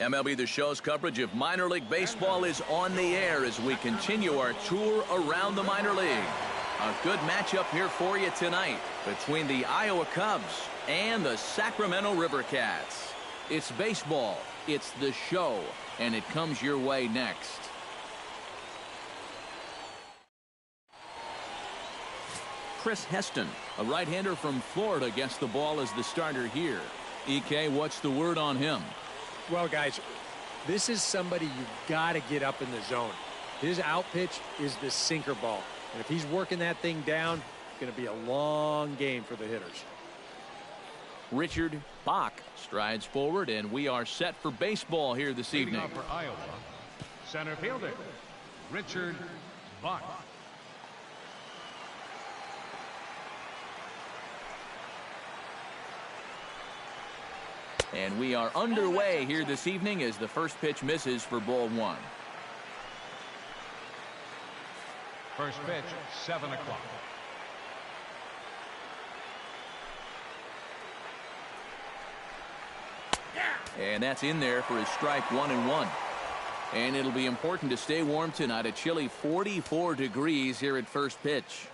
MLB The Show's coverage of minor league baseball is on the air as we continue our tour around the minor league. A good matchup here for you tonight between the Iowa Cubs and the Sacramento River Cats. It's baseball, it's the show, and it comes your way next. Chris Heston, a right-hander from Florida, gets the ball as the starter here. EK, what's the word on him? Well, guys, this is somebody you've got to get up in the zone. His out pitch is the sinker ball. And if he's working that thing down, it's going to be a long game for the hitters. Richard Bach strides forward, and we are set for baseball here this evening. Leading off for Iowa, center fielder, Richard Bach. And we are underway here this evening as the first pitch misses for ball one. First pitch, 7 o'clock. And that's in there for his strike 1-1. And it'll be important to stay warm tonight. A chilly 44 degrees here at first pitch.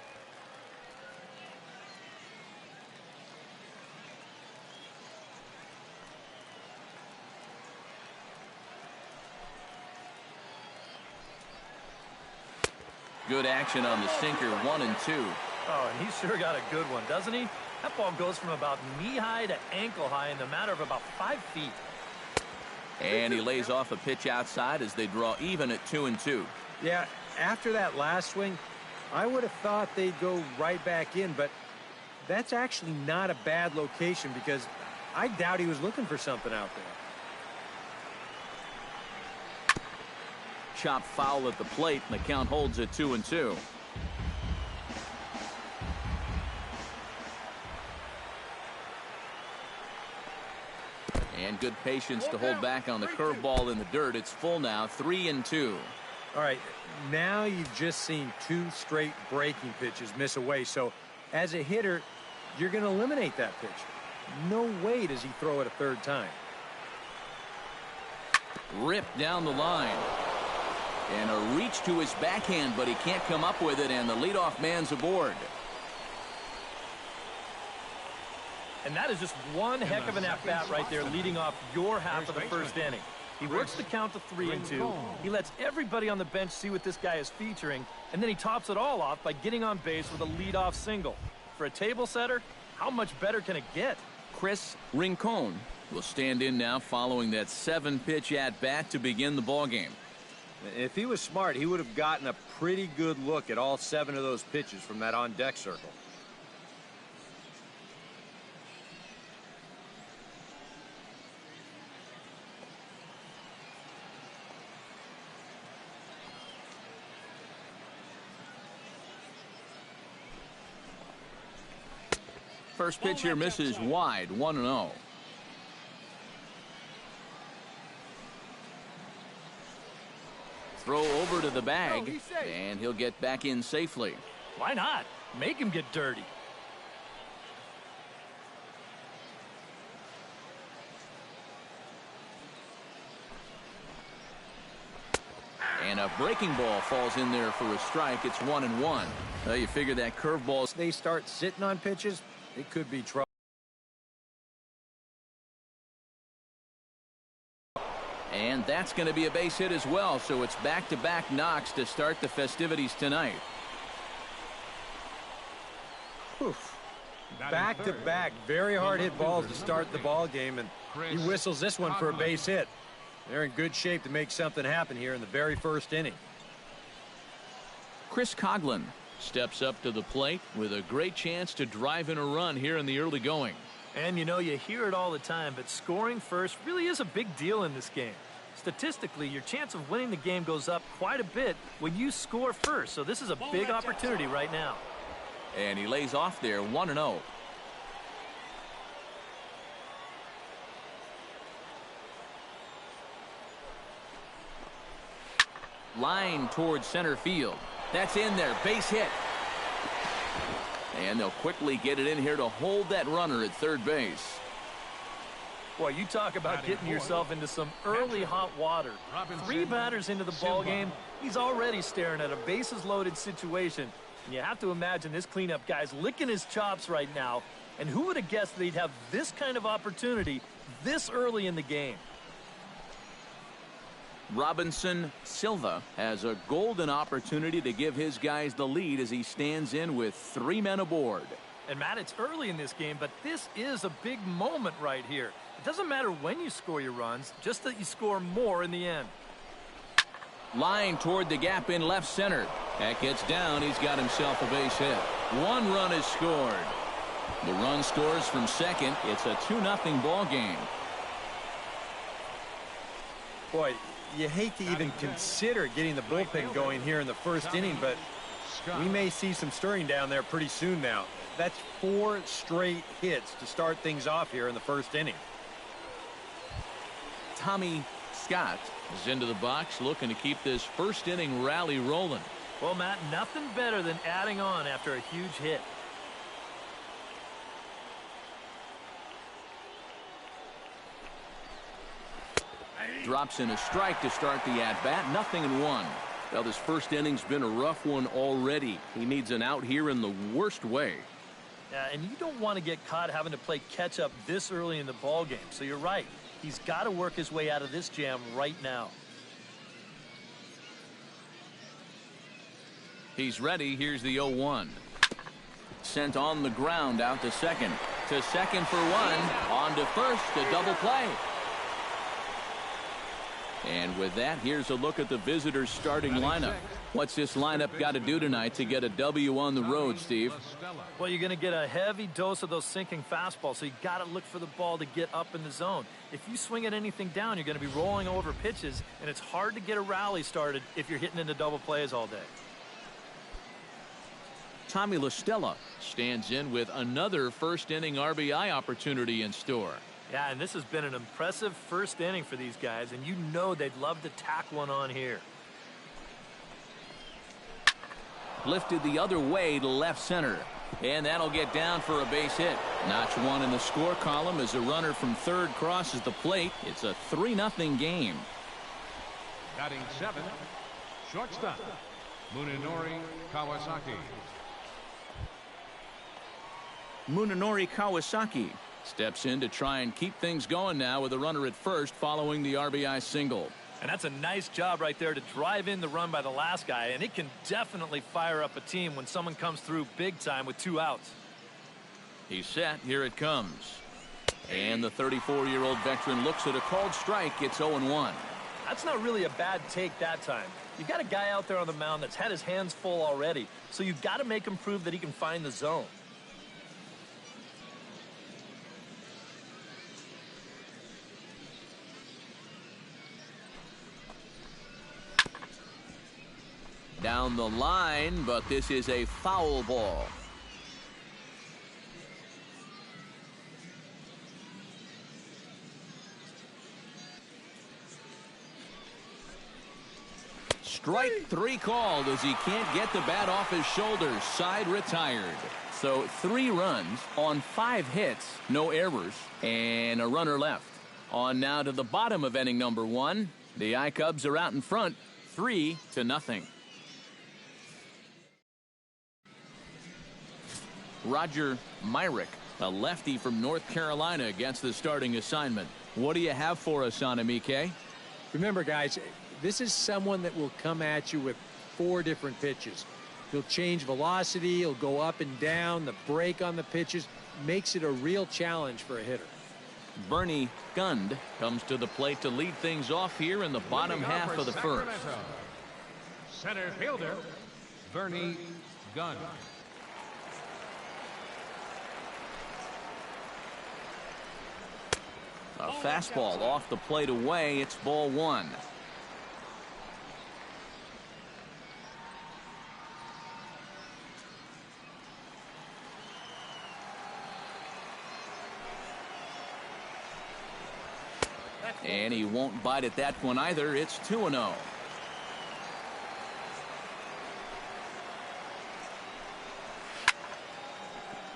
Good action on the sinker, 1-2. Oh, and he's sure got a good one, doesn't he? That ball goes from about knee-high to ankle-high in the matter of about 5 feet. And he lays off a pitch outside as they draw even at 2-2. Yeah, after that last swing, I would have thought they'd go right back in, but that's actually not a bad location because I doubt he was looking for something out there. Chop foul at the plate, and the count holds at 2-2. And good patience to hold back on the curveball in the dirt. It's full now, 3-2. All right, now you've just seen 2 straight breaking pitches miss away. So as a hitter, you're going to eliminate that pitch. No way does he throw it a third time. Ripped down the line. And a reach to his backhand, but he can't come up with it, and the leadoff man's aboard. And that is just one heck of an at-bat right there, leading off your half of the first inning. He works the count to 3-2. He lets everybody on the bench see what this guy is featuring, and then he tops it all off by getting on base with a leadoff single. For a table setter, how much better can it get? Chris Rincon will stand in now following that 7-pitch at-bat to begin the ballgame. If he was smart, he would have gotten a pretty good look at all 7 of those pitches from that on-deck circle. First pitch here misses wide, 1-0. Throw over to the bag, and he'll get back in safely. Why not? Make him get dirty. And a breaking ball falls in there for a strike. It's 1-1. You figure that curveball. They start sitting on pitches, it could be trouble. And that's going to be a base hit as well, so it's back-to-back knocks to start the festivities tonight. Back-to-back, very hard hit balls to start the ball game, and he whistles this one for a base hit. They're in good shape to make something happen here in the very first inning. Chris Coughlin steps up to the plate with a great chance to drive in a run here in the early going. And you know, you hear it all the time, but scoring first really is a big deal in this game. Statistically, your chance of winning the game goes up quite a bit when you score first. So this is a big opportunity right now. And he lays off there, 1-0. Line towards center field. That's in there, base hit. And they'll quickly get it in here to hold that runner at third base. Boy, you talk about getting yourself into some early hot water. 3 batters into the ball game, he's already staring at a bases-loaded situation. And you have to imagine this cleanup guy's licking his chops right now. And who would have guessed that he'd have this kind of opportunity this early in the game? Robinson Silva has a golden opportunity to give his guys the lead as he stands in with 3 men aboard. And Matt, it's early in this game, but this is a big moment right here. It doesn't matter when you score your runs, just that you score more in the end. Line toward the gap in left center. That gets down. He's got himself a base hit. 1 run is scored. The run scores from second. It's a 2-0 ball game. Boy, you hate to even consider getting the bullpen going here in the first inning, but we may see some stirring down there pretty soon now. That's 4 straight hits to start things off here in the first inning. Tommy Scott is into the box looking to keep this first inning rally rolling. Well, Matt, nothing better than adding on after a huge hit. Drops in a strike to start the at-bat. 0-1. Well, this first inning's been a rough one already. He needs an out here in the worst way. Yeah, and you don't want to get caught having to play catch-up this early in the ball game. So you're right. He's got to work his way out of this jam right now. He's ready. Here's the 0-1. Sent on the ground out to second. To second for 1. On to first. A double play. And with that, here's a look at the visitors' starting lineup. What's this lineup got to do tonight to get a W on the road, Steve? Well, you're going to get a heavy dose of those sinking fastballs, so you got to look for the ball to get up in the zone. If you swing at anything down, you're going to be rolling over pitches, and it's hard to get a rally started if you're hitting into double plays all day. Tommy La Stella stands in with another first-inning RBI opportunity in store. Yeah, and this has been an impressive first inning for these guys, and you know they'd love to tack one on here. Lifted the other way to left center. And that'll get down for a base hit. Notch 1 in the score column as a runner from third crosses the plate. It's a 3-0 game. Batting 7, shortstop, Munenori Kawasaki. Munenori Kawasaki steps in to try and keep things going now with a runner at first following the RBI single. And that's a nice job right there to drive in the run by the last guy, and it can definitely fire up a team when someone comes through big time with 2 outs. He's set. Here it comes. And the 34-year-old veteran looks at a called strike. It's 0-1. That's not really a bad take that time. You got a guy out there on the mound that's had his hands full already, so you've got to make him prove that he can find the zone. Down the line, but this is a foul ball. Strike 3 called as he can't get the bat off his shoulders. Side retired. So 3 runs on 5 hits, no errors, and a runner left. On now to the bottom of inning number 1. The I-Cubs are out in front, 3-0. Roger Myrick, a lefty from North Carolina, gets the starting assignment. What do you have for us on him, EK? Remember, guys, this is someone that will come at you with 4 different pitches. He'll change velocity, he'll go up and down, the break on the pitches makes it a real challenge for a hitter. Bernie Gund comes to the plate to lead things off here in the bottom half of the first. Center fielder, Bernie Gunn. A fastball off the plate away. It's ball 1. And he won't bite at that one either. It's 2-0.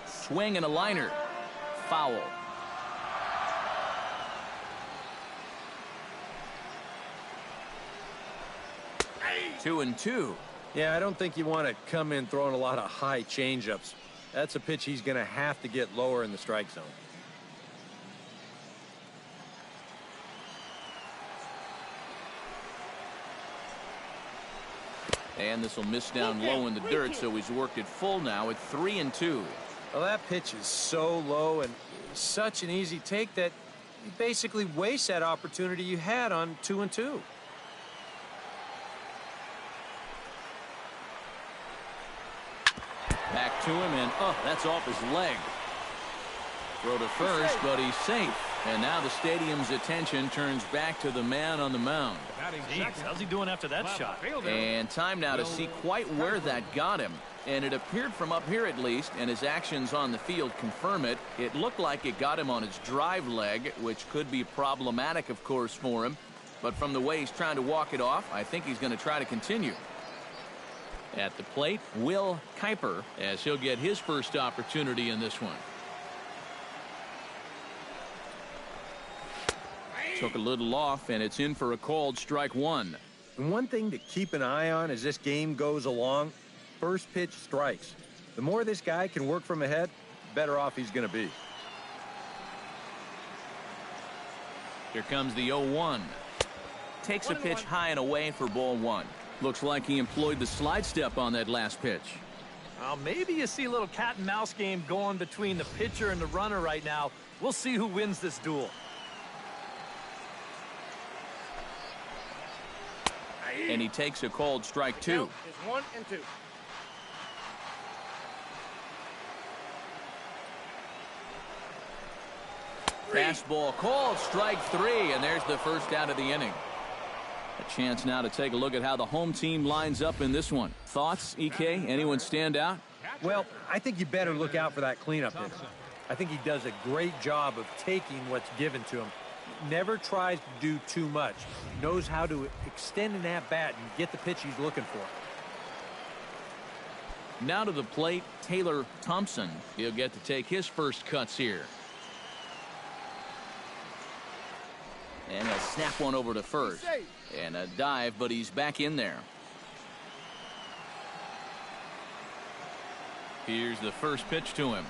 Swing and a liner. Foul. 2-2. Yeah, I don't think you want to come in throwing a lot of high changeups. That's a pitch he's going to have to get lower in the strike zone. And this will miss down low in the dirt, so he's worked it full now at 3-2. Well, that pitch is so low and such an easy take that you basically waste that opportunity you had on 2-2. Back to him, and that's off his leg. Throw to first, but he's safe. And now the stadium's attention turns back to the man on the mound. Jeez, how's he doing after that shot? And time now to see quite where that got him. And it appeared from up here at least, and his actions on the field confirm it. It looked like it got him on his drive leg, which could be problematic, of course, for him. But from the way he's trying to walk it off, I think he's going to try to continue. At the plate, Will Kuiper, as he'll get his first opportunity in this one. Took a little off, and it's in for a called strike one. And one thing to keep an eye on as this game goes along, first pitch strikes. The more this guy can work from ahead, the better off he's going to be. Here comes the 0-1. Takes a pitch high and away for ball one. Looks like he employed the slide step on that last pitch. Maybe you see a little cat and mouse game going between the pitcher and the runner right now. We'll see who wins this duel. And he takes a called strike two. It's 1-2. Fastball called strike three, and there's the first out of the inning. A chance now to take a look at how the home team lines up in this one. Thoughts, EK? Anyone stand out? Well, I think you better look out for that cleanup hitter. I think he does a great job of taking what's given to him. Never tries to do too much. Knows how to extend an at-bat and get the pitch he's looking for. Now to the plate, Taylor Thompson. He'll get to take his first cuts here. And he'll snap one over to first. And a dive, but he's back in there. Here's the first pitch to him.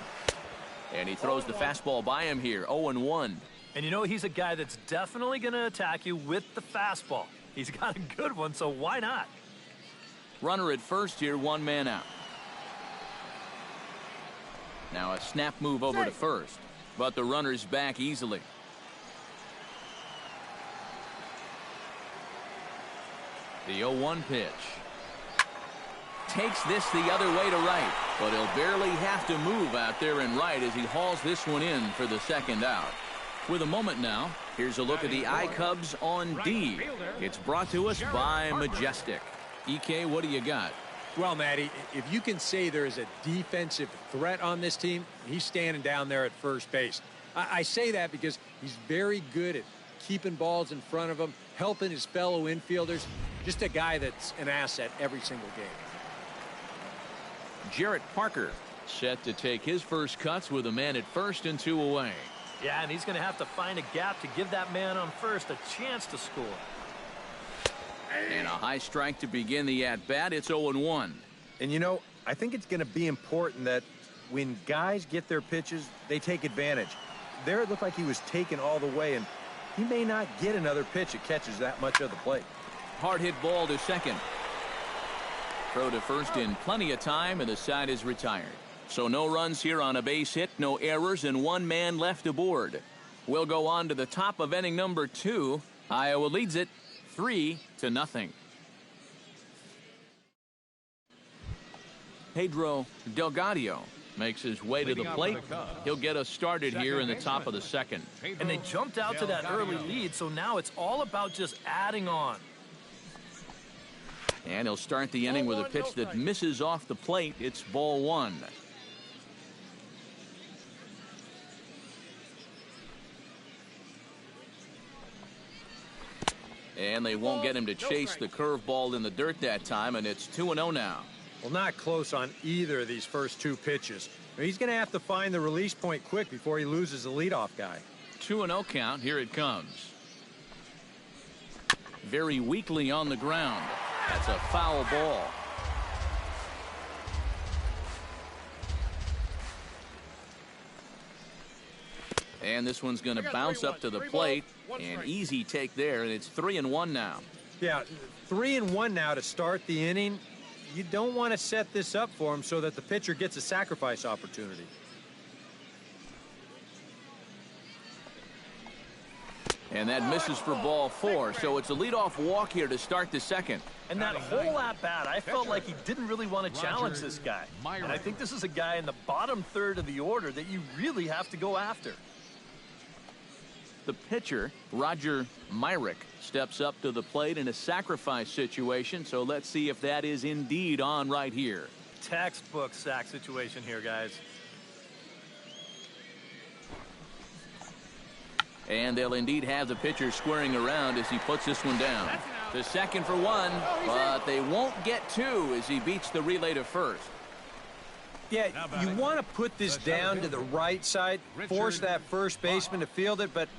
And he throws the fastball by him here, 0-1. And you know, he's a guy that's definitely going to attack you with the fastball. He's got a good one, so why not? Runner at first here, one man out. Now a snap move over to first, but the runner's back easily. The 0-1 pitch. Takes this the other way to right, but he'll barely have to move out there in right as he hauls this one in for the second out. With a moment now, here's a look at the I-Cubs on D. It's brought to us by Majestic. EK, what do you got? Well, Matty, if you can say there is a defensive threat on this team, he's standing down there at first base. I say that because he's very good at keeping balls in front of him, helping his fellow infielders. Just a guy that's an asset every single game. Jarrett Parker set to take his first cuts with a man at first and two away. Yeah, and he's going to have to find a gap to give that man on first a chance to score. And a high strike to begin the at-bat. It's 0-1. And, you know, I think it's going to be important that when guys get their pitches, they take advantage. There it looked like he was taken all the way, and he may not get another pitch that catches that much of the plate. Hard hit ball to second. Throw to first in plenty of time, and the side is retired. So no runs here on a base hit, no errors, and one man left aboard. We'll go on to the top of inning number 2. Iowa leads it 3-0. Pedro Delgadillo makes his way to the plate. He'll get us started here in the top of the second. And they jumped out to that early lead, so now it's all about just adding on. And he'll start the inning with a pitch that misses off the plate. It's ball one. And they won't get him to chase the curveball in the dirt that time, and it's 2-0 now. Well, not close on either of these first two pitches. He's going to have to find the release point quick before he loses the leadoff guy. 2-0 count. Here it comes. Very weakly on the ground. That's a foul ball. And this one's going to bounce up to the plate. An easy take there, and it's 3-1 now. Yeah, 3-1 now to start the inning. You don't want to set this up for him so that the pitcher gets a sacrifice opportunity. And that misses for ball 4, so it's a leadoff walk here to start the second. And that whole at-bat, I felt like he didn't really want to challenge this guy. And I think this is a guy in the bottom third of the order that you really have to go after. The pitcher, Roger Myrick, steps up to the plate in a sacrifice situation, so let's see if that is indeed on right here. Textbook sack situation here, guys. And they'll indeed have the pitcher squaring around as he puts this one down. The second for 1, but they won't get 2 as he beats the relay to first. Yeah, you want to put this down to the right side, force that first baseman to field it, but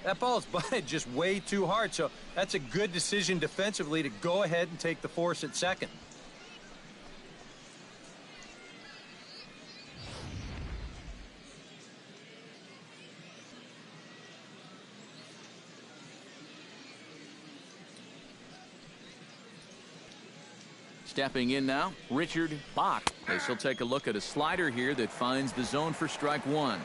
that ball is butted just way too hard, so that's a good decision defensively to go ahead and take the force at second. Stepping in now, Richard Bach, as he'll take a look at a slider here that finds the zone for strike 1.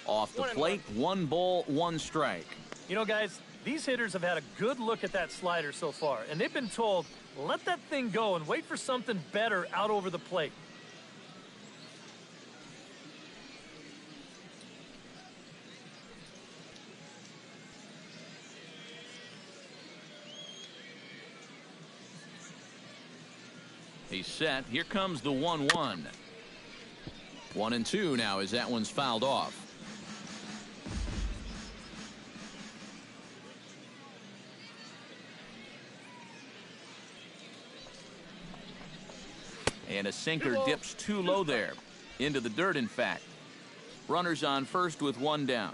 Off the plate, 1 ball, 1 strike. You know, guys, these hitters have had a good look at that slider so far, and they've been told, let that thing go and wait for something better out over the plate. He's set. Here comes the 1-1. 1-2 now as that one's fouled off. And a sinker dips too low there. Into the dirt, in fact. Runners on first with 1 down.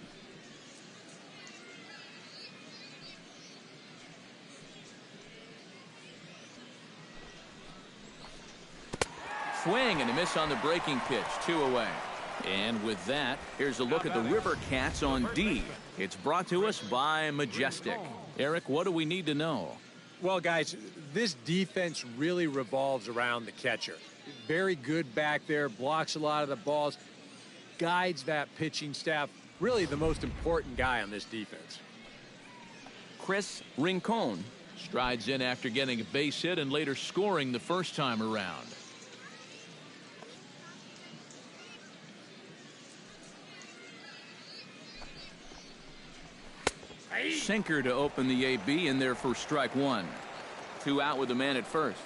Swing and a miss on the breaking pitch. 2 away. And with that, here's a look at the River Cats on D. It's brought to us by Majestic. Eric, what do we need to know? Well, guys, this defense really revolves around the catcher. Very good back there, blocks a lot of the balls, guides that pitching staff. Really the most important guy on this defense. Chris Rincon strides in after getting a base hit and later scoring the first time around. Sinker to open the AB in there for strike 1. 2 out with the man at first.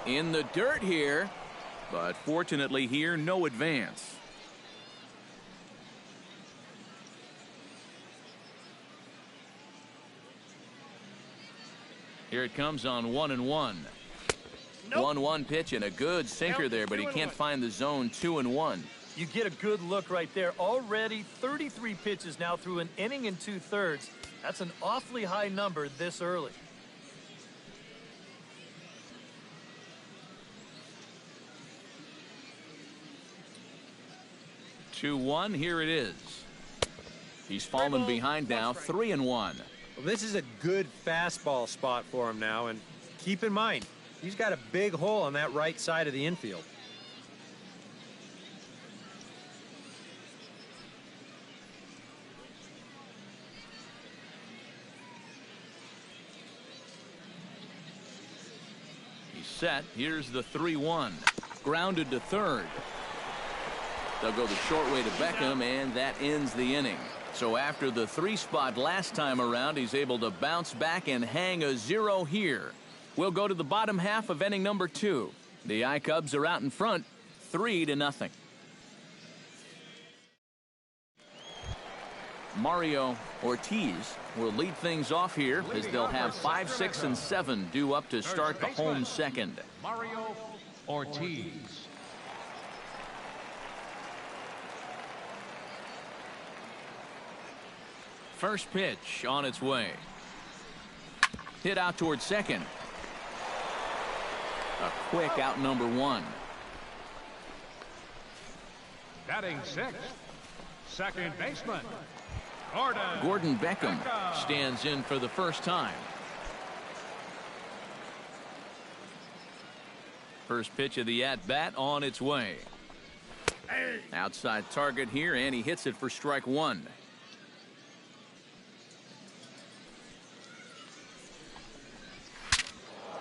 In the dirt here, but fortunately here, no advance. Here it comes on 1-1. 1-1 pitch and a good sinker there, but he can't find the zone. 2-1. You get a good look right there. Already 33 pitches now through an inning and 2/3. That's an awfully high number this early. Two 2-1. Here it is. He's fallen behind now. 3-1. Well, this is a good fastball spot for him now, and keep in mind, he's got a big hole on that right side of the infield. He's set. Here's the 3-1. Grounded to third. They'll go the short way to Beckham, and that ends the inning. So after the 3 spot last time around, he's able to bounce back and hang a 0 here. We'll go to the bottom half of inning number 2. The I-Cubs are out in front, 3-0. Mario Ortiz will lead things off here as they'll have 5, 6, and 7 due up to start the home second. Mario Ortiz. First pitch on its way. Hit out towards second. A quick out number 1. Batting sixth, second baseman, Gordon Beckham stands in for the first time. First pitch of the at-bat on its way. Outside target here, and he hits it for strike 1.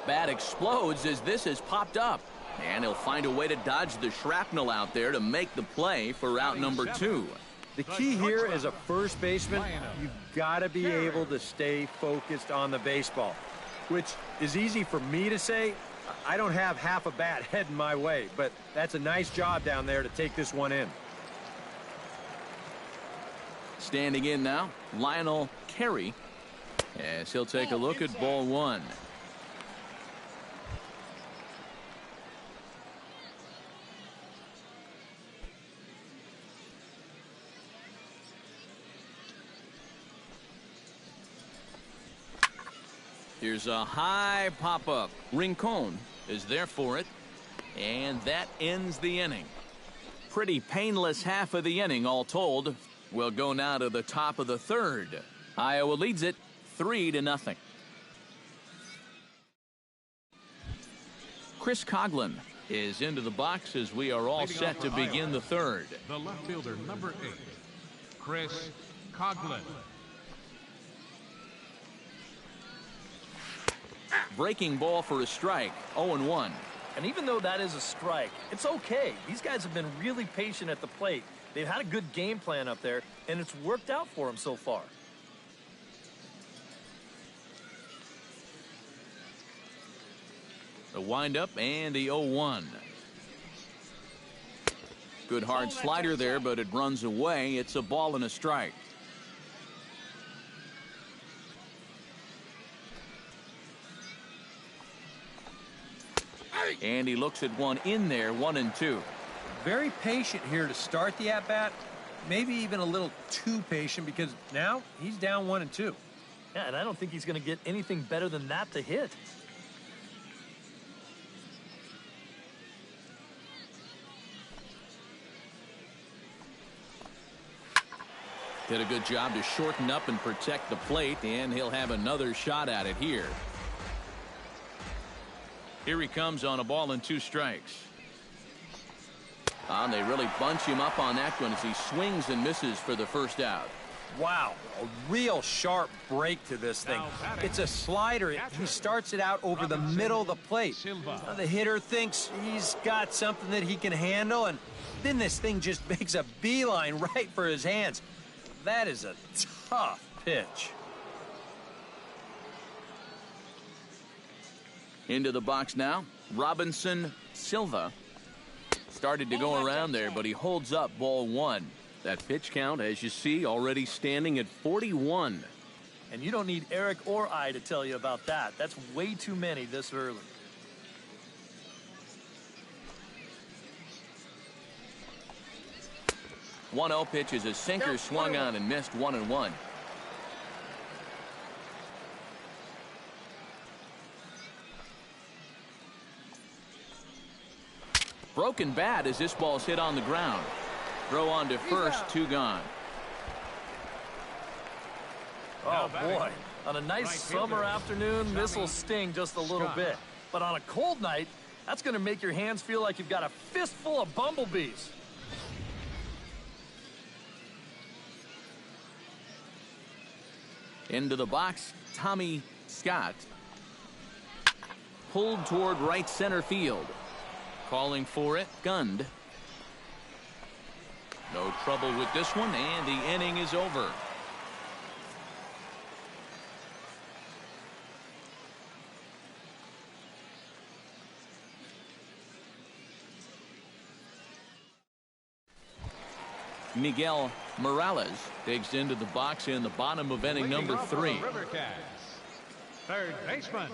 Bat explodes as this has popped up. And he'll find a way to dodge the shrapnel out there to make the play for out number 2. The key here as a first baseman, you've got to be able to stay focused on the baseball, which is easy for me to say. I don't have half a bat heading my way, but that's a nice job down there to take this one in. Standing in now, Lionel Carey, as he'll take a look at ball 1. Here's a high pop-up. Rincon is there for it. And that ends the inning. Pretty painless half of the inning all told. We'll go now to the top of the third. Iowa leads it 3-0. Chris Coughlin is into the box as we are all set to begin the third. the left fielder, number 8, Chris Coughlin. Breaking ball for a strike, 0-1. And even though that is a strike, it's okay. These guys have been really patient at the plate. They've had a good game plan up there, and it's worked out for them so far. The windup and the 0-1. Good hard slider there, but it runs away. It's a ball and a strike. And he looks at one in there, 1-2. Very patient here to start the at-bat. Maybe even a little too patient because now he's down 1-2. Yeah, and I don't think he's going to get anything better than that to hit. Did a good job to shorten up and protect the plate, and he'll have another shot at it here. Here he comes on a ball and 2 strikes. And they really bunch him up on that one as he swings and misses for the first out. Wow, a real sharp break to this thing. It's a slider. He starts it out over the middle of the plate. Now the hitter thinks he's got something that he can handle, and then this thing just makes a beeline right for his hands. That is a tough pitch. Into the box now, Robinson Silva. Started to go around there, but he holds up ball 1. That pitch count, as you see, already standing at 41. And you don't need Eric or I to tell you about that. That's way too many this early. One 0 pitch is a sinker swung on and missed, 1-1. Broken bat as this ball's hit on the ground. Throw on to first, 2 gone. Oh, boy. On a nice summer afternoon, this will sting just a little bit. But on a cold night, that's going to make your hands feel like you've got a fistful of bumblebees. Into the box, Tommy Scott. Pulled toward right center field. Calling for it, Gund. No trouble with this one, and the inning is over. Miguel Morales digs into the box in the bottom of inning number 3. Third baseman.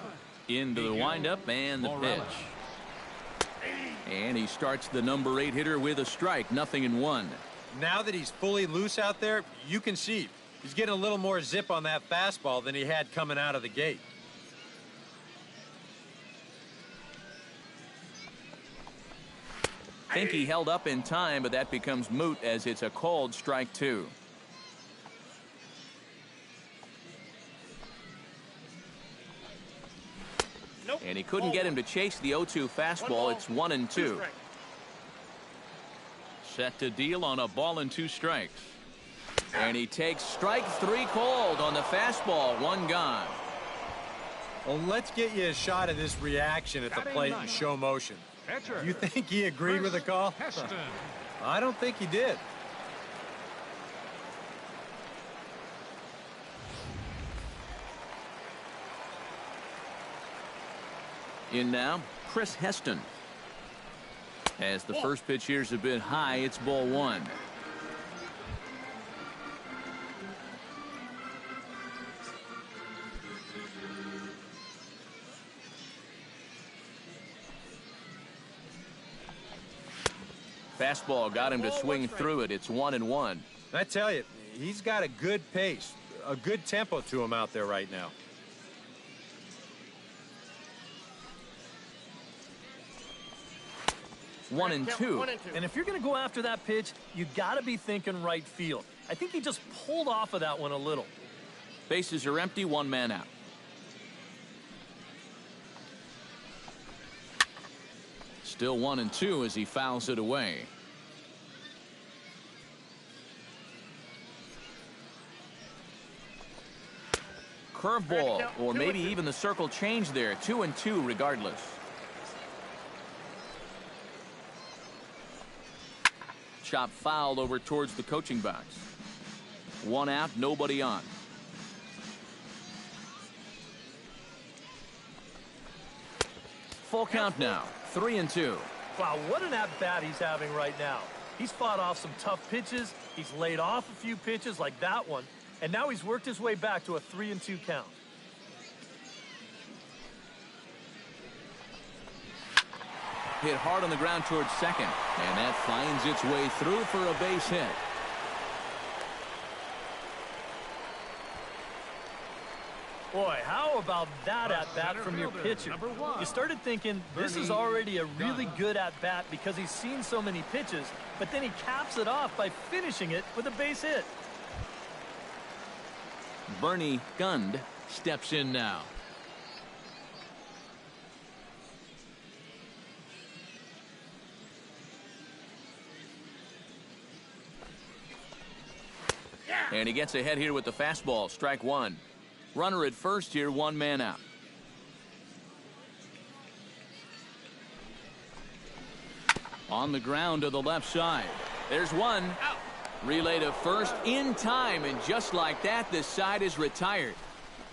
Into the windup and the pitch. And he starts the number 8 hitter with a strike, 0-1. Now that he's fully loose out there, you can see he's getting a little more zip on that fastball than he had coming out of the gate. Think he held up in time, but that becomes moot as it's a called strike 2. Nope. And he couldn't get him to chase the 0-2 fastball. It's 1-2. Set to deal on a ball and 2 strikes. And he takes strike 3 called on the fastball. 1 gone. Well, let's get you a shot of this reaction at the plate in show motion. You think he agreed with the call? I don't think he did. In now, Chris Heston. As the first pitch here's a bit high, it's ball 1. Fastball got him to swing through it. It's 1-1. I tell you, he's got a good pace, a good tempo to him out there right now. One and two. And if you're going to go after that pitch, you got to be thinking right field. I think he just pulled off of that one a little. Bases are empty, 1 man out. Still 1-2 as he fouls it away. Curveball, or maybe even the circle change there. 2-2 regardless. Chop fouled over towards the coaching box. 1 out, nobody on. Full count now. 3-2. Wow, what an at-bat he's having right now. He's fought off some tough pitches. He's laid off a few pitches like that one. And now he's worked his way back to a 3-2 count. Hit hard on the ground towards second. And that finds its way through for a base hit. Boy, how about that at-bat from your pitcher? You started thinking this is already a really good at-bat because he's seen so many pitches, but then he caps it off by finishing it with a base hit. Bernie Gund steps in now. And he gets ahead here with the fastball. Strike 1. Runner at first here, 1 man out. On the ground to the left side. There's 1. Out. Relay to first in time, and just like that, this side is retired.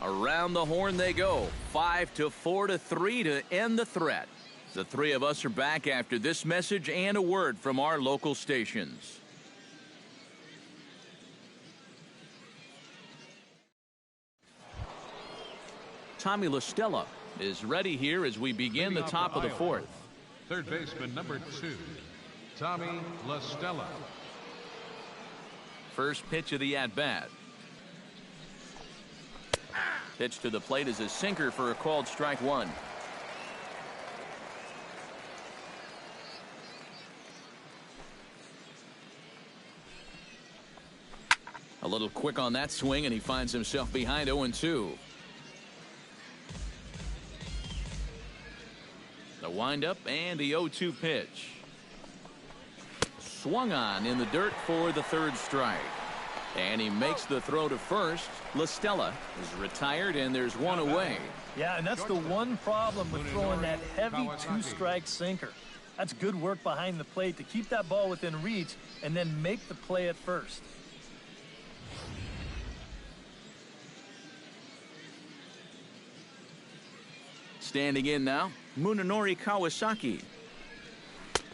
Around the horn they go. 5-4-3 to end the threat. The 3 of us are back after this message and a word from our local stations. Tommy La Stella is ready here as we begin the top of the 4th. Third baseman number 2, Tommy La Stella. First pitch of the at-bat. Pitch to the plate is a sinker for a called strike 1. A little quick on that swing, and he finds himself behind 0-2. The windup and the 0-2 pitch. Swung on in the dirt for the 3rd strike. And he makes the throw to first. La Stella is retired, and there's 1 away. Yeah, and that's the one problem with throwing that heavy 2-strike sinker. That's good work behind the plate to keep that ball within reach and then make the play at first. Standing in now, Munenori Kawasaki.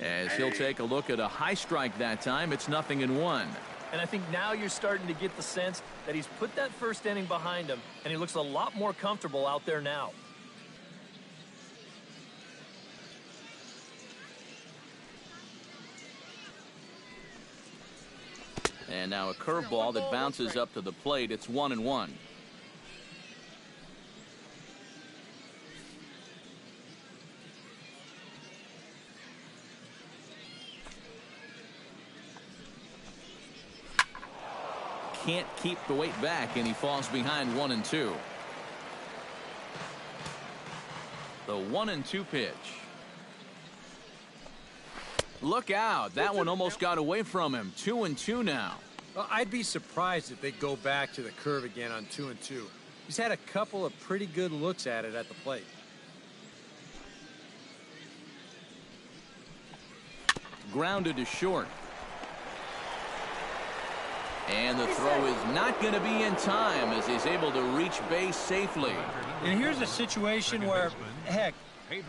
As he'll take a look at a high strike that time. It's 0-1. And I think now you're starting to get the sense that he's put that first inning behind him, and he looks a lot more comfortable out there now. And now a curveball that bounces up to the plate. It's 1-1. Can't keep the weight back, and he falls behind 1-2. The 1-2 pitch. Look out. That one almost got away from him. 2-2 now. Well, I'd be surprised if they go back to the curve again on 2-2. He's had a couple of pretty good looks at it at the plate. Grounded to short. And the throw is not going to be in time as he's able to reach base safely. And here's a situation where, heck,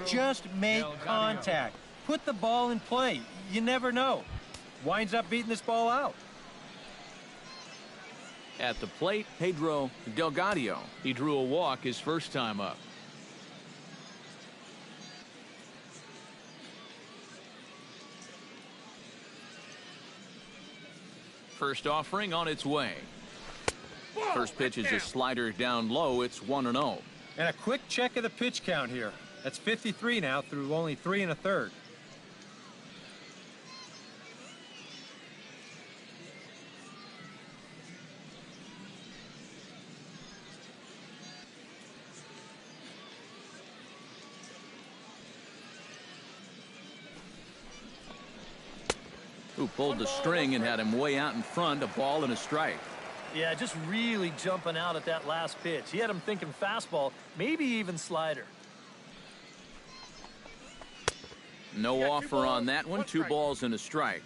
just make contact. Put the ball in play. You never know. Winds up beating this ball out. At the plate, Pedro Delgado. He drew a walk his first time up. First offering on its way. First pitch is a slider down low. It's 1-0. And a quick check of the pitch count here. That's 53 now through only 3 1/3. Who pulled the string and had him way out in front. A ball and a strike. Yeah, just really jumping out at that last pitch. He had him thinking fastball, maybe even slider. No offer on that one. 2 balls and a strike.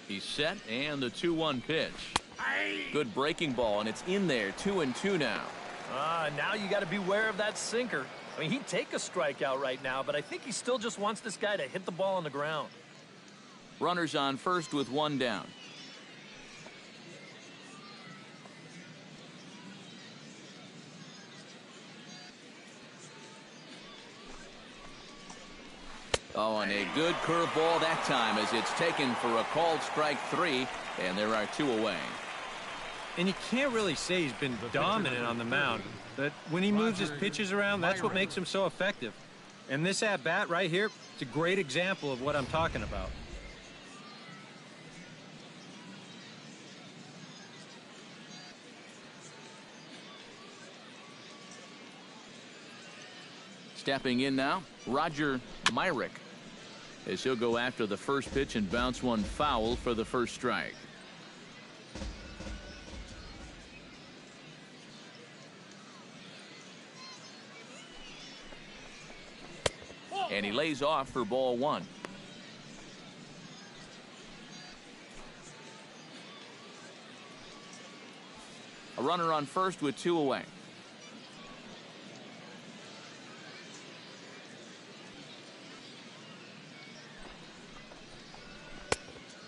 He's set, and the 2-1 pitch. Good breaking ball, and it's in there. 2-2 now. Now you got to beware of that sinker. I mean, he'd take a strikeout right now, but I think he still just wants this guy to hit the ball on the ground. Runners on first with 1 down. Oh, and a good curveball that time as it's taken for a called strike 3, and there are 2 away. And you can't really say he's been dominant on the mound, but when he moves his pitches around, that's what makes him so effective. And this at-bat right here, it's a great example of what I'm talking about. Stepping in now, Roger Myrick, as he'll go after the first pitch and bounce one foul for the first strike. And he lays off for ball 1. A runner on first with 2 away.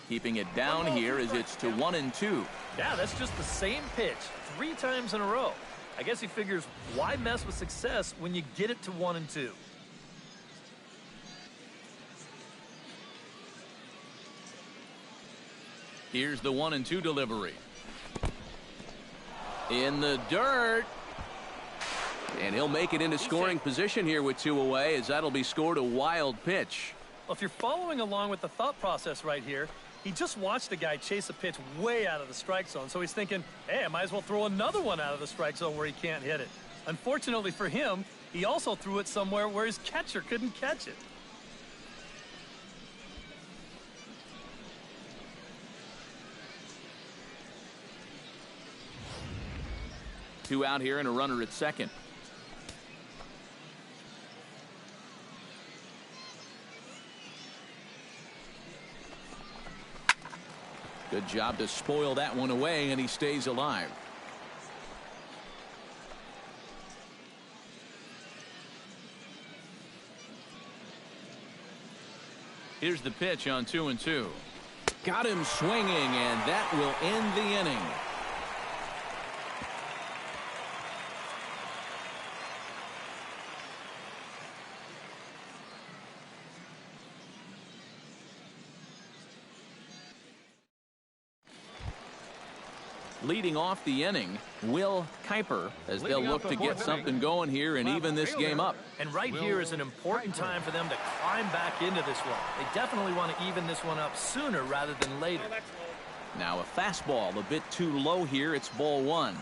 Keeping it down here as it's to 1-2. Yeah, that's just the same pitch 3 times in a row. I guess he figures, why mess with success when you get it to 1-2? Here's the 1-2 delivery. In the dirt. And he'll make it into scoring position here with 2 away, as that'll be scored a wild pitch. Well, if you're following along with the thought process right here, he just watched a guy chase a pitch way out of the strike zone. So he's thinking, hey, I might as well throw another one out of the strike zone where he can't hit it. Unfortunately for him, he also threw it somewhere where his catcher couldn't catch it. Two out here and a runner at second. Good job to spoil that one away, and he stays alive. Here's the pitch on 2-2. Got him swinging, and that will end the inning. Leading off the inning, Will Kuiper, as they'll look to get something going here and even this game up. And right here is an important time for them to climb back into this one. They definitely want to even this one up sooner rather than later. Now a fastball a bit too low here. It's ball one.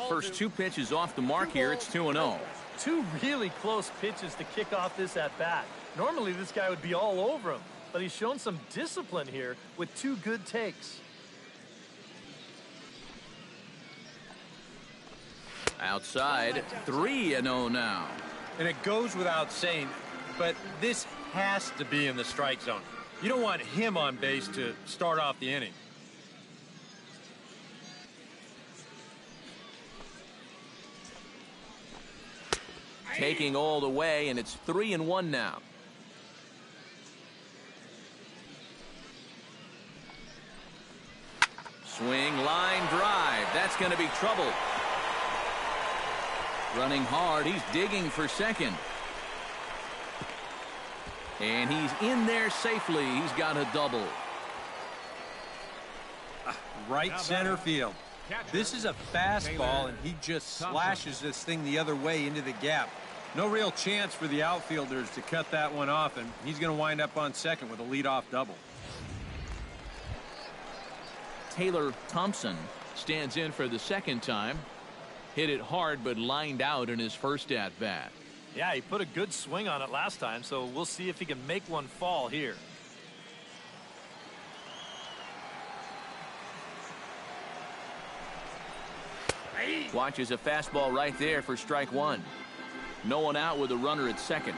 First two pitches off the mark here. It's 2-0. Two really close pitches to kick off this at-bat. Normally this guy would be all over him, but he's shown some discipline here with two good takes. Outside, 3-0 now. And it goes without saying, but this has to be in the strike zone. You don't want him on base to start off the inning. Taking all the way, and it's 3-1 now. Swing, line drive. That's going to be trouble. Running hard. He's digging for second. And he's in there safely. He's got a double. Right center field. This is a fastball, and he just slashes this thing the other way into the gap. No real chance for the outfielders to cut that one off, and he's going to wind up on second with a leadoff double. Taylor Thompson stands in for the second time. Hit it hard, but lined out in his first at-bat. Yeah, he put a good swing on it last time, so we'll see if he can make one fall here. Watches a fastball right there for strike one. No one out with a runner at second.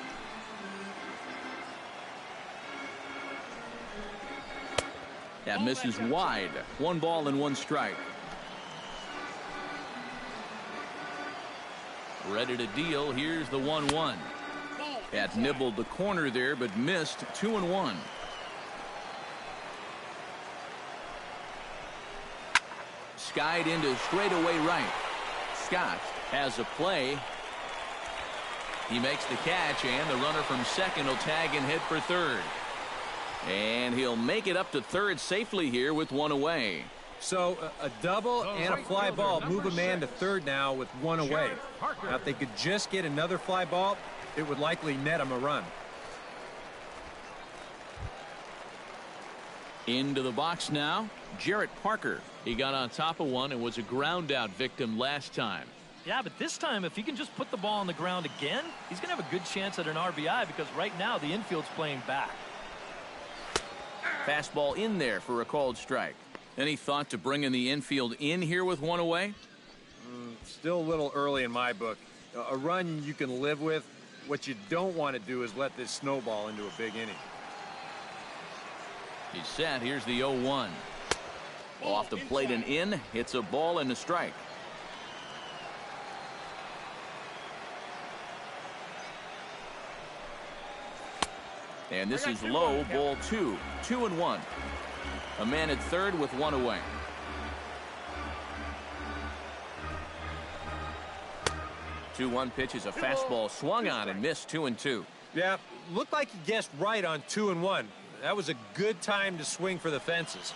That misses wide. 1 ball and 1 strike. Ready to deal. Here's the 1-1. That nibbled the corner there, but missed. 2-1. Skied into straightaway right. Scott has a play. He makes the catch, and the runner from second will tag and hit for third. And he'll make it up to third safely here with 1 away. So a double and a fly ball move a man to third now with 1 away. Now if they could just get another fly ball, it would likely net him a run. Into the box now, Jarrett Parker. He got on top of one and was a ground out victim last time. Yeah, but this time, if he can just put the ball on the ground again, he's going to have a good chance at an RBI because right now the infield's playing back. Fastball in there for a called strike. Any thought to bringing the infield in here with 1 away? Still a little early in my book. A run you can live with. What you don't want to do is let this snowball into a big inning. He's set. Here's the 0-1. Off the plate and in. Hits a ball and a strike. And this is low, ball 2. 2-1. A man at third with 1 away. 2-1 pitch is a fastball swung on and missed. 2-2. Yeah, looked like he guessed right on 2-1. That was a good time to swing for the fences.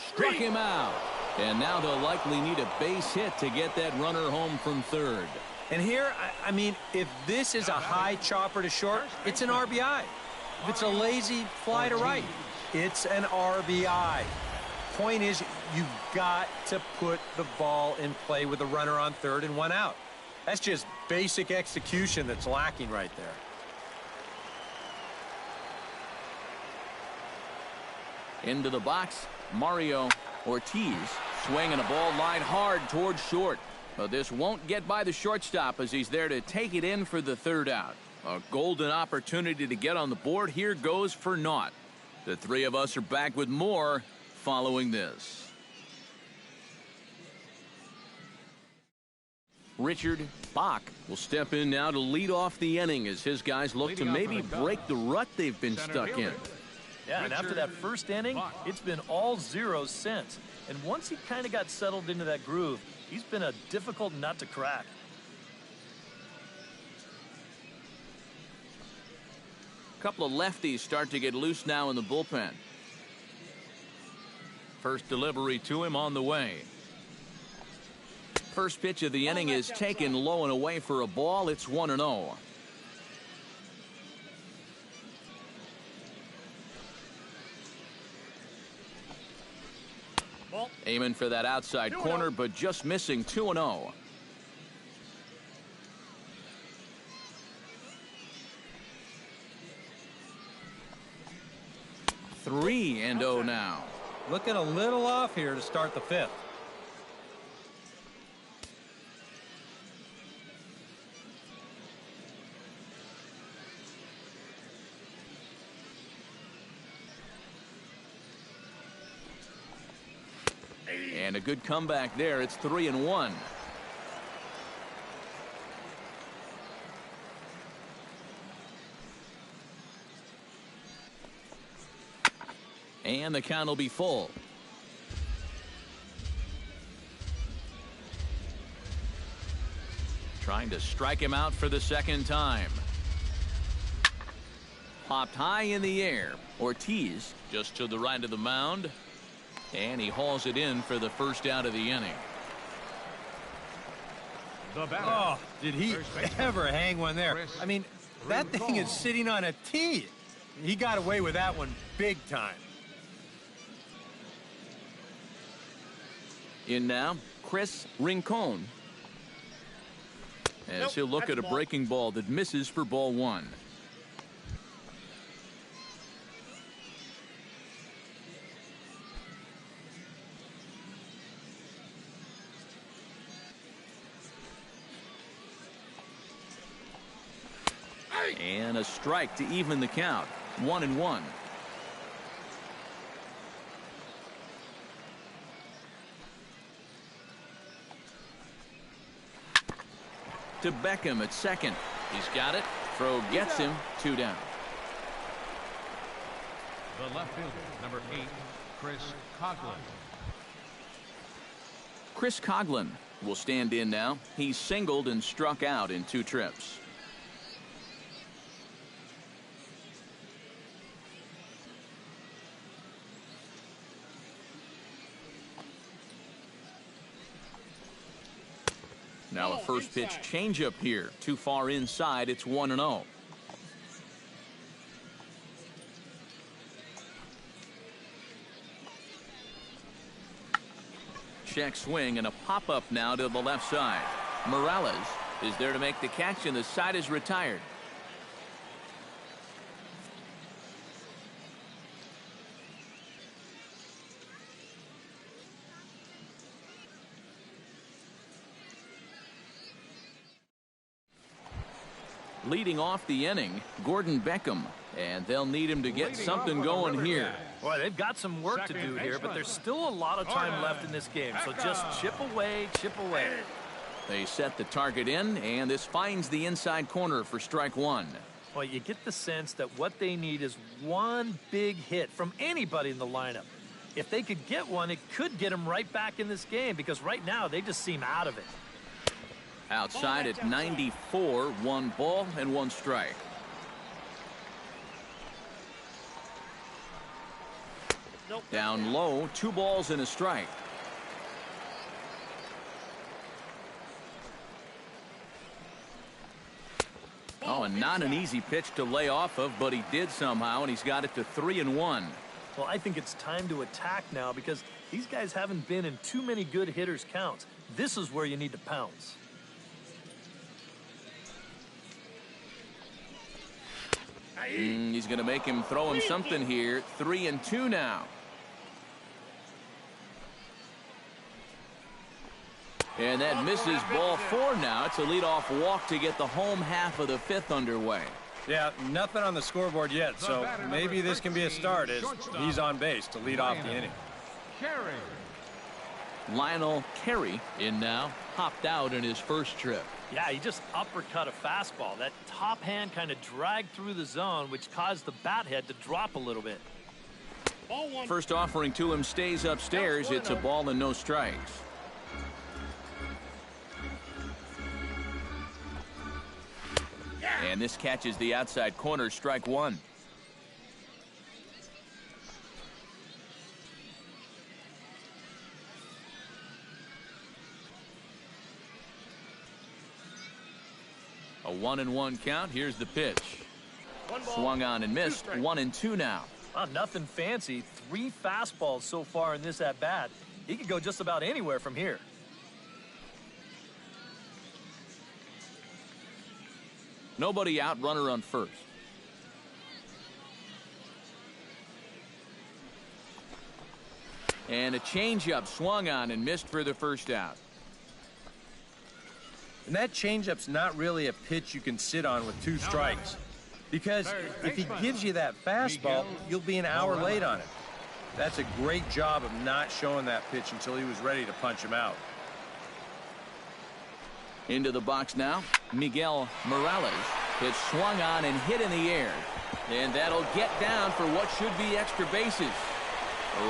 Struck him out. And now they'll likely need a base hit to get that runner home from third. And here, I mean, if this is a high chopper to short, it's an RBI. If it's a lazy fly to right, it's an RBI. Point is, you've got to put the ball in play with a runner on third and 1 out. That's just basic execution that's lacking right there. Into the box, Mario Ortiz swinging a ball line hard towards short. But this won't get by the shortstop as he's there to take it in for the third out. A golden opportunity to get on the board here goes for naught. The three of us are back with more following this. Richard Bach will step in now to lead off the inning as his guys look to maybe break the rut they've been stuck in. Yeah, and after that first inning, it's been all zeros since. And once he kind of got settled into that groove, he's been a difficult nut to crack. A couple of lefties start to get loose now in the bullpen. First delivery to him on the way. First pitch of the inning is taken low and away for a ball. It's 1-0. Aiming for that outside corner, but just missing. 2-0. Three and 0 now. Looking a little off here to start the fifth. And a good comeback there. It's 3-1. And the count will be full. Trying to strike him out for the second time. Popped high in the air. Ortiz just to the right of the mound. And he hauls it in for the first out of the inning. Oh, did he ever hang one there? I mean, that thing is sitting on a tee. He got away with that one big time. In now, Chris Rincon. As he'll look at a breaking ball that misses for ball one. And a strike to even the count. 1-1. To Beckham at second. He's got it. Throw gets him. 2 down. The left fielder, number 8, Chris Coughlin. Chris Coughlin will stand in now. He's singled and struck out in 2 trips. Now a first pitch changeup here. Too far inside. It's 1-0. Check swing and a pop-up now to the left side. Morales is there to make the catch, and the side is retired. Leading off the inning, Gordon Beckham, and they'll need him to get something going here. Boy, they've got some work to do here, but there's still a lot of time left in this game, so just chip away, chip away. They set the target in, and this finds the inside corner for strike one. Well, you get the sense that what they need is one big hit from anybody in the lineup. If they could get one, it could get them right back in this game, because right now they just seem out of it. Outside at 94, 1 ball and 1 strike. Down low, 2 balls and a strike. Oh, and not an easy pitch to lay off of, but he did somehow, and he's got it to 3-1. Well, I think it's time to attack now, because these guys haven't been in too many good hitters' counts. This is where you need to pounce. He's going to make him throw him something here. 3-2 now. And that misses ball 4 now. It's a leadoff walk to get the home half of the 5th underway. Yeah, nothing on the scoreboard yet, so maybe this can be a start as he's on base to lead off the inning. Lionel Carey in now, hopped out in his first trip. Yeah, he just uppercut a fastball. That top hand kind of dragged through the zone, which caused the bat head to drop a little bit. First offering to him stays upstairs. It's a ball and no strikes. And this catches the outside corner, strike one. A 1-1 count. Here's the pitch. Swung on and missed. 1-2 now. Nothing fancy. 3 fastballs so far in this at bat. He could go just about anywhere from here. Nobody out, runner on first. And a changeup swung on and missed for the first out. And that changeup's not really a pitch you can sit on with 2 strikes. Because if he gives you that fastball, you'll be an hour late on it. That's a great job of not showing that pitch until he was ready to punch him out. Into the box now, Miguel Morales. It's swung on and hit in the air. And that'll get down for what should be extra bases.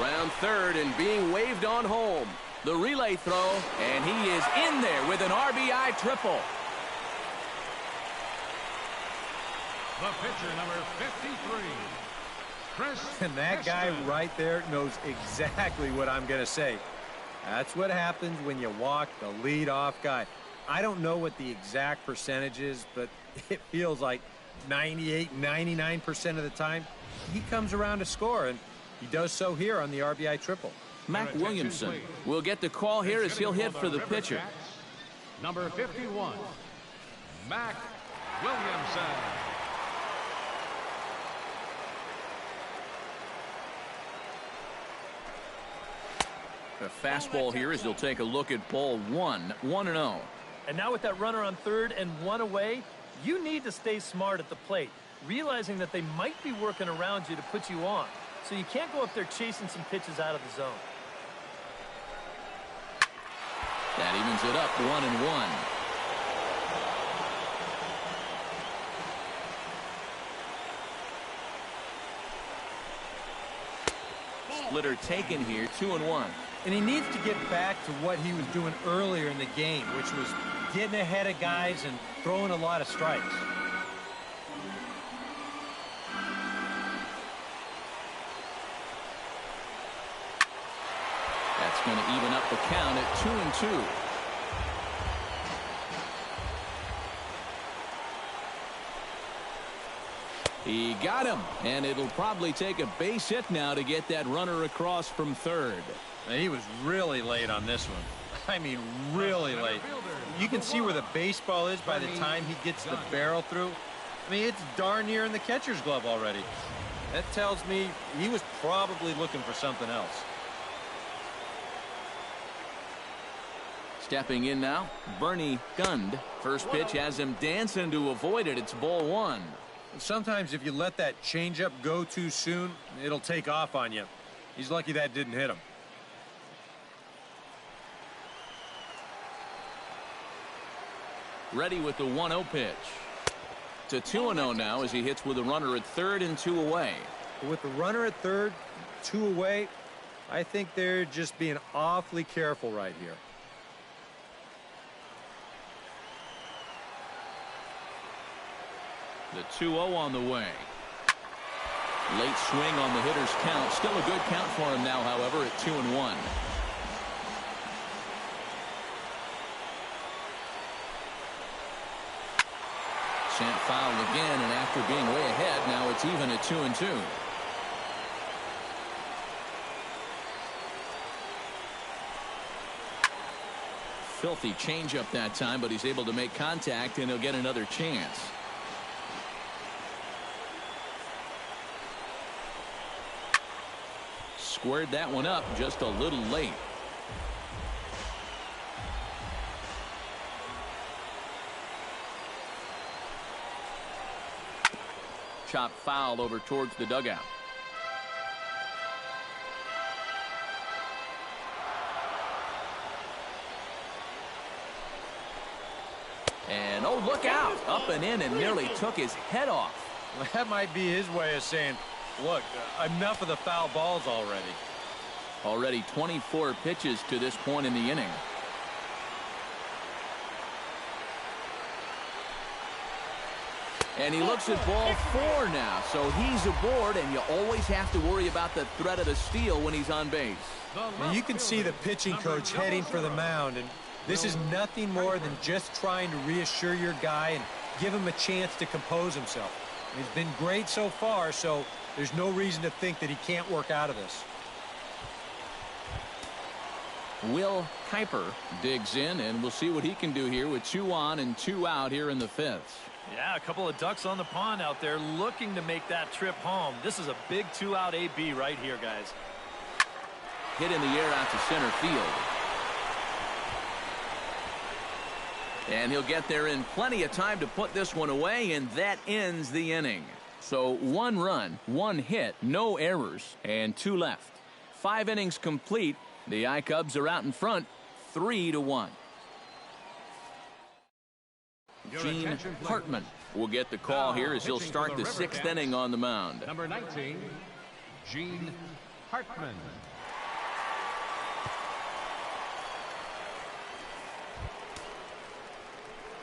Around third and being waved on home. The relay throw, and he is in there with an RBI triple. The pitcher, number 53, Chris. And that guy right there knows exactly what I'm going to say. That's what happens when you walk the leadoff guy. I don't know what the exact percentage is, but it feels like 98, 99% of the time he comes around to score, and he does so here on the RBI triple. Mac Williamson will get the call here as he'll hit for the pitcher. Number 51, Mac Williamson. The fastball here as he'll take a look at ball 1, 1-0. And now with that runner on third and 1 away, you need to stay smart at the plate, realizing that they might be working around you to put you on. So you can't go up there chasing some pitches out of the zone. That evens it up, 1-1. Splitter taken here, 2-1. And he needs to get back to what he was doing earlier in the game, which was getting ahead of guys and throwing a lot of strikes. That's going to even up the count at 2-2. He got him, and it'll probably take a base hit now to get that runner across from third. And he was really late on this one. I mean, really late. You can see where the baseball is by the time he gets the barrel through. I mean, it's darn near in the catcher's glove already. That tells me he was probably looking for something else. Stepping in now, Bernie Gund. First pitch has him dancing to avoid it. It's ball 1. Sometimes if you let that changeup go too soon, it'll take off on you. He's lucky that didn't hit him. Ready with the 1-0 pitch. It's a 2-0 now as he hits with a runner at third and 2 away. With the runner at third, 2 away, I think they're just being awfully careful right here. The 2-0 on the way. Late swing on the hitter's count. Still a good count for him now, however, at 2-1. Sent foul again, and after being way ahead, now it's even at 2-2. Filthy changeup that time, but he's able to make contact, and he'll get another chance. Squared that one up just a little late. Chop foul over towards the dugout. And, oh, look out. Up and in and nearly took his head off. That might be his way of saying, look, enough of the foul balls already. Already 24 pitches to this point in the inning. And he looks at ball 4 now, so he's aboard, and you always have to worry about the threat of the steal when he's on base. Now you can see the pitching coach heading for the mound, and this is nothing more than just trying to reassure your guy and give him a chance to compose himself. He's been great so far, so there's no reason to think that he can't work out of this. Will Kuiper digs in, and we'll see what he can do here with 2 on and 2 out here in the 5th. Yeah, a couple of ducks on the pond out there looking to make that trip home. This is a big 2-out AB right here, guys. Hit in the air out to center field. And he'll get there in plenty of time to put this one away, and that ends the inning. So 1 run, 1 hit, no errors, and 2 left. 5 innings complete. The I-Cubs are out in front, 3-1. Gene Hartman will get the call here as he'll start the 6th inning on the mound. Number 19, Gene Hartman.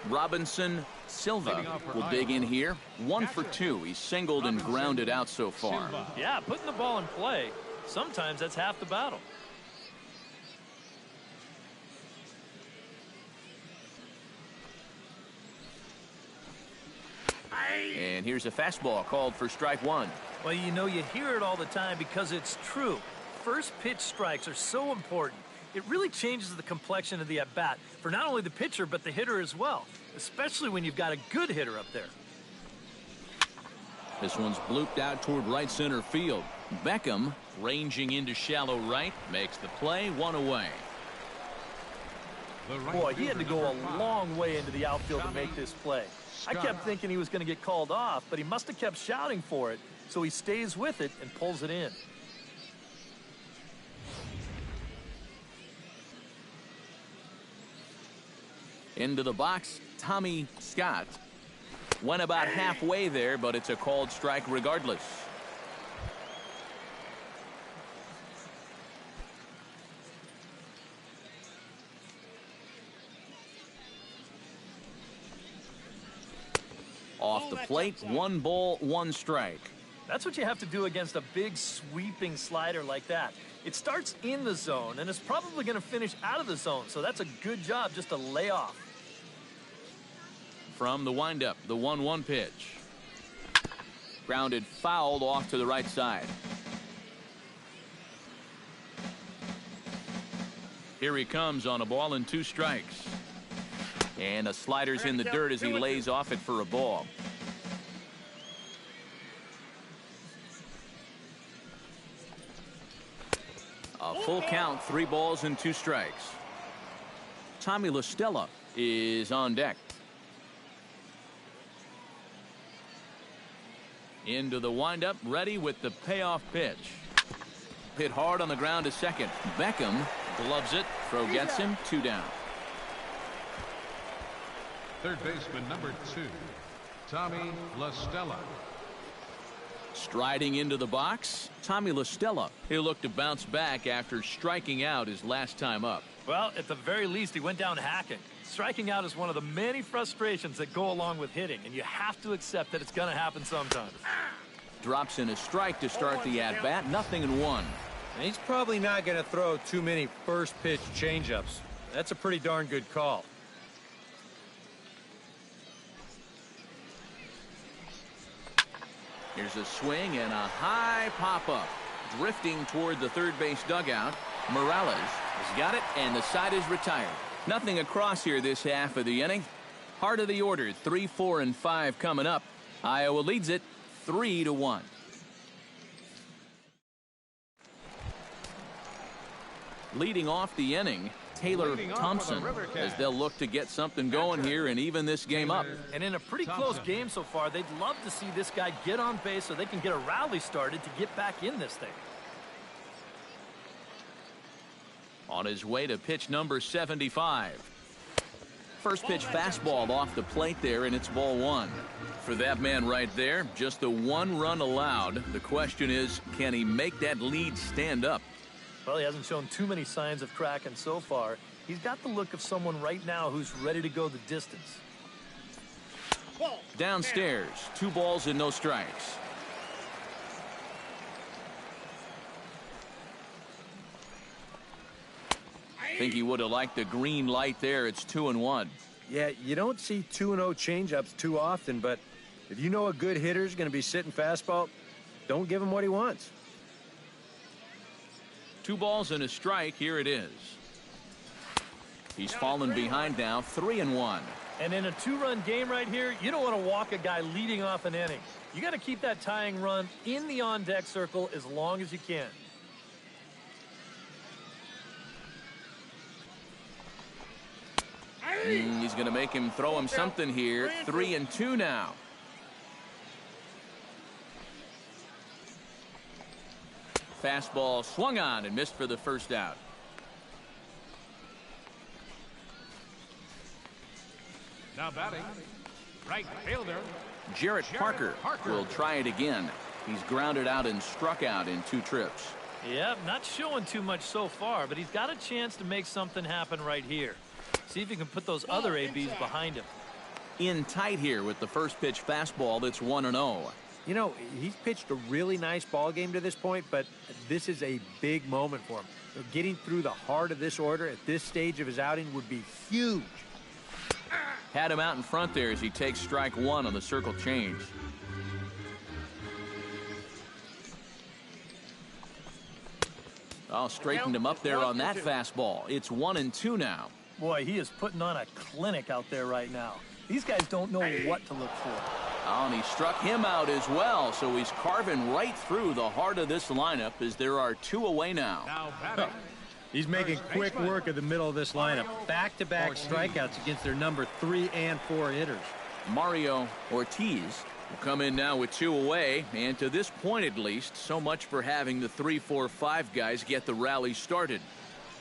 Robinson Silva will dig in here. 1 for 2. He's singled and grounded out so far. Yeah, putting the ball in play, sometimes that's half the battle. And here's a fastball called for strike 1. Well, you know, you hear it all the time because it's true. First pitch strikes are so important. It really changes the complexion of the at-bat for not only the pitcher but the hitter as well, especially when you've got a good hitter up there. This one's blooped out toward right center field. Beckham ranging into shallow right makes the play, 1 away. Boy, he had to go a long way into the outfield to make this play. I kept thinking he was going to get called off, but he must have kept shouting for it, so he stays with it and pulls it in. Into the box, Tommy Scott. Went about halfway there, but it's a called strike regardless. Off the plate, 1 ball, 1 strike. That's what you have to do against a big sweeping slider like that. It starts in the zone, and it's probably going to finish out of the zone, so that's a good job just to lay off. From the windup, the 1-1 pitch. Grounded fouled off to the right side. Here he comes on a ball and 2 strikes. And a slider's in the dirt as he lays off it for a ball. A full count, 3 balls and 2 strikes. Tommy La Stella is on deck. Into the windup, ready with the payoff pitch. Hit hard on the ground to second. Beckham gloves it. Throw gets him. 2 down. Third baseman number 2, Tommy La Stella. Striding into the box, Tommy La Stella. He'll look to bounce back after striking out his last time up. Well, at the very least, he went down hacking. Striking out is one of the many frustrations that go along with hitting, and you have to accept that it's going to happen sometimes. Drops in a strike to start the at-bat. 0-1. And he's probably not going to throw too many first pitch changeups. That's a pretty darn good call. Here's a swing and a high pop-up. Drifting toward the third base dugout. Morales has got it, and the side is retired. Nothing across here this half of the inning. Heart of the order, 3, 4, and 5 coming up. Iowa leads it 3-1. Leading off the inning, Taylor Thompson, as they'll look to get something going here and even this game up. And in a pretty close game so far, they'd love to see this guy get on base so they can get a rally started to get back in this thing. On his way to pitch number 75. first pitch fastball off the plate there, and it's ball one. For that man right there, just the one run allowed. The question is, can he make that lead stand up? Well, he hasn't shown too many signs of cracking so far. He's got the look of someone right now who's ready to go the distance. Downstairs, 2 balls and no strikes. Think he would have liked the green light there. It's 2-1. Yeah, you don't see 2-0 changeups too often, but if you know a good hitter's going to be sitting fastball, don't give him what he wants. 2 balls and a strike. Here it is. He's fallen behind now, 3-1. And in a 2-run game right here, you don't want to walk a guy leading off an inning. You got to keep that tying run in the on-deck circle as long as you can. He's going to make him throw him something here. 3-2 now. Fastball swung on and missed for the first out. Now batting, right fielder, Jarrett Parker will try it again. He's grounded out and struck out in 2 trips. Yep, not showing too much so far, but he's got a chance to make something happen right here. See if he can put those other ABs behind him. In tight here with the first pitch fastball that's 1-0. You know, he's pitched a really nice ball game to this point, but this is a big moment for him. Getting through the heart of this order at this stage of his outing would be huge. Had him out in front there as he takes strike 1 on the circle change. Oh, straightened him up there on that fastball. It's 1-2 now. Boy, he is putting on a clinic out there right now. These guys don't know what to look for. Oh, and he struck him out as well, so he's carving right through the heart of this lineup as there are 2 away now. now batting, He's making quick work of the middle of this lineup. Back-to-back strikeouts against their number 3 and 4 hitters. Mario Ortiz will come in now with 2 away, and to this point at least, so much for having the 3, 4, 5 guys get the rally started.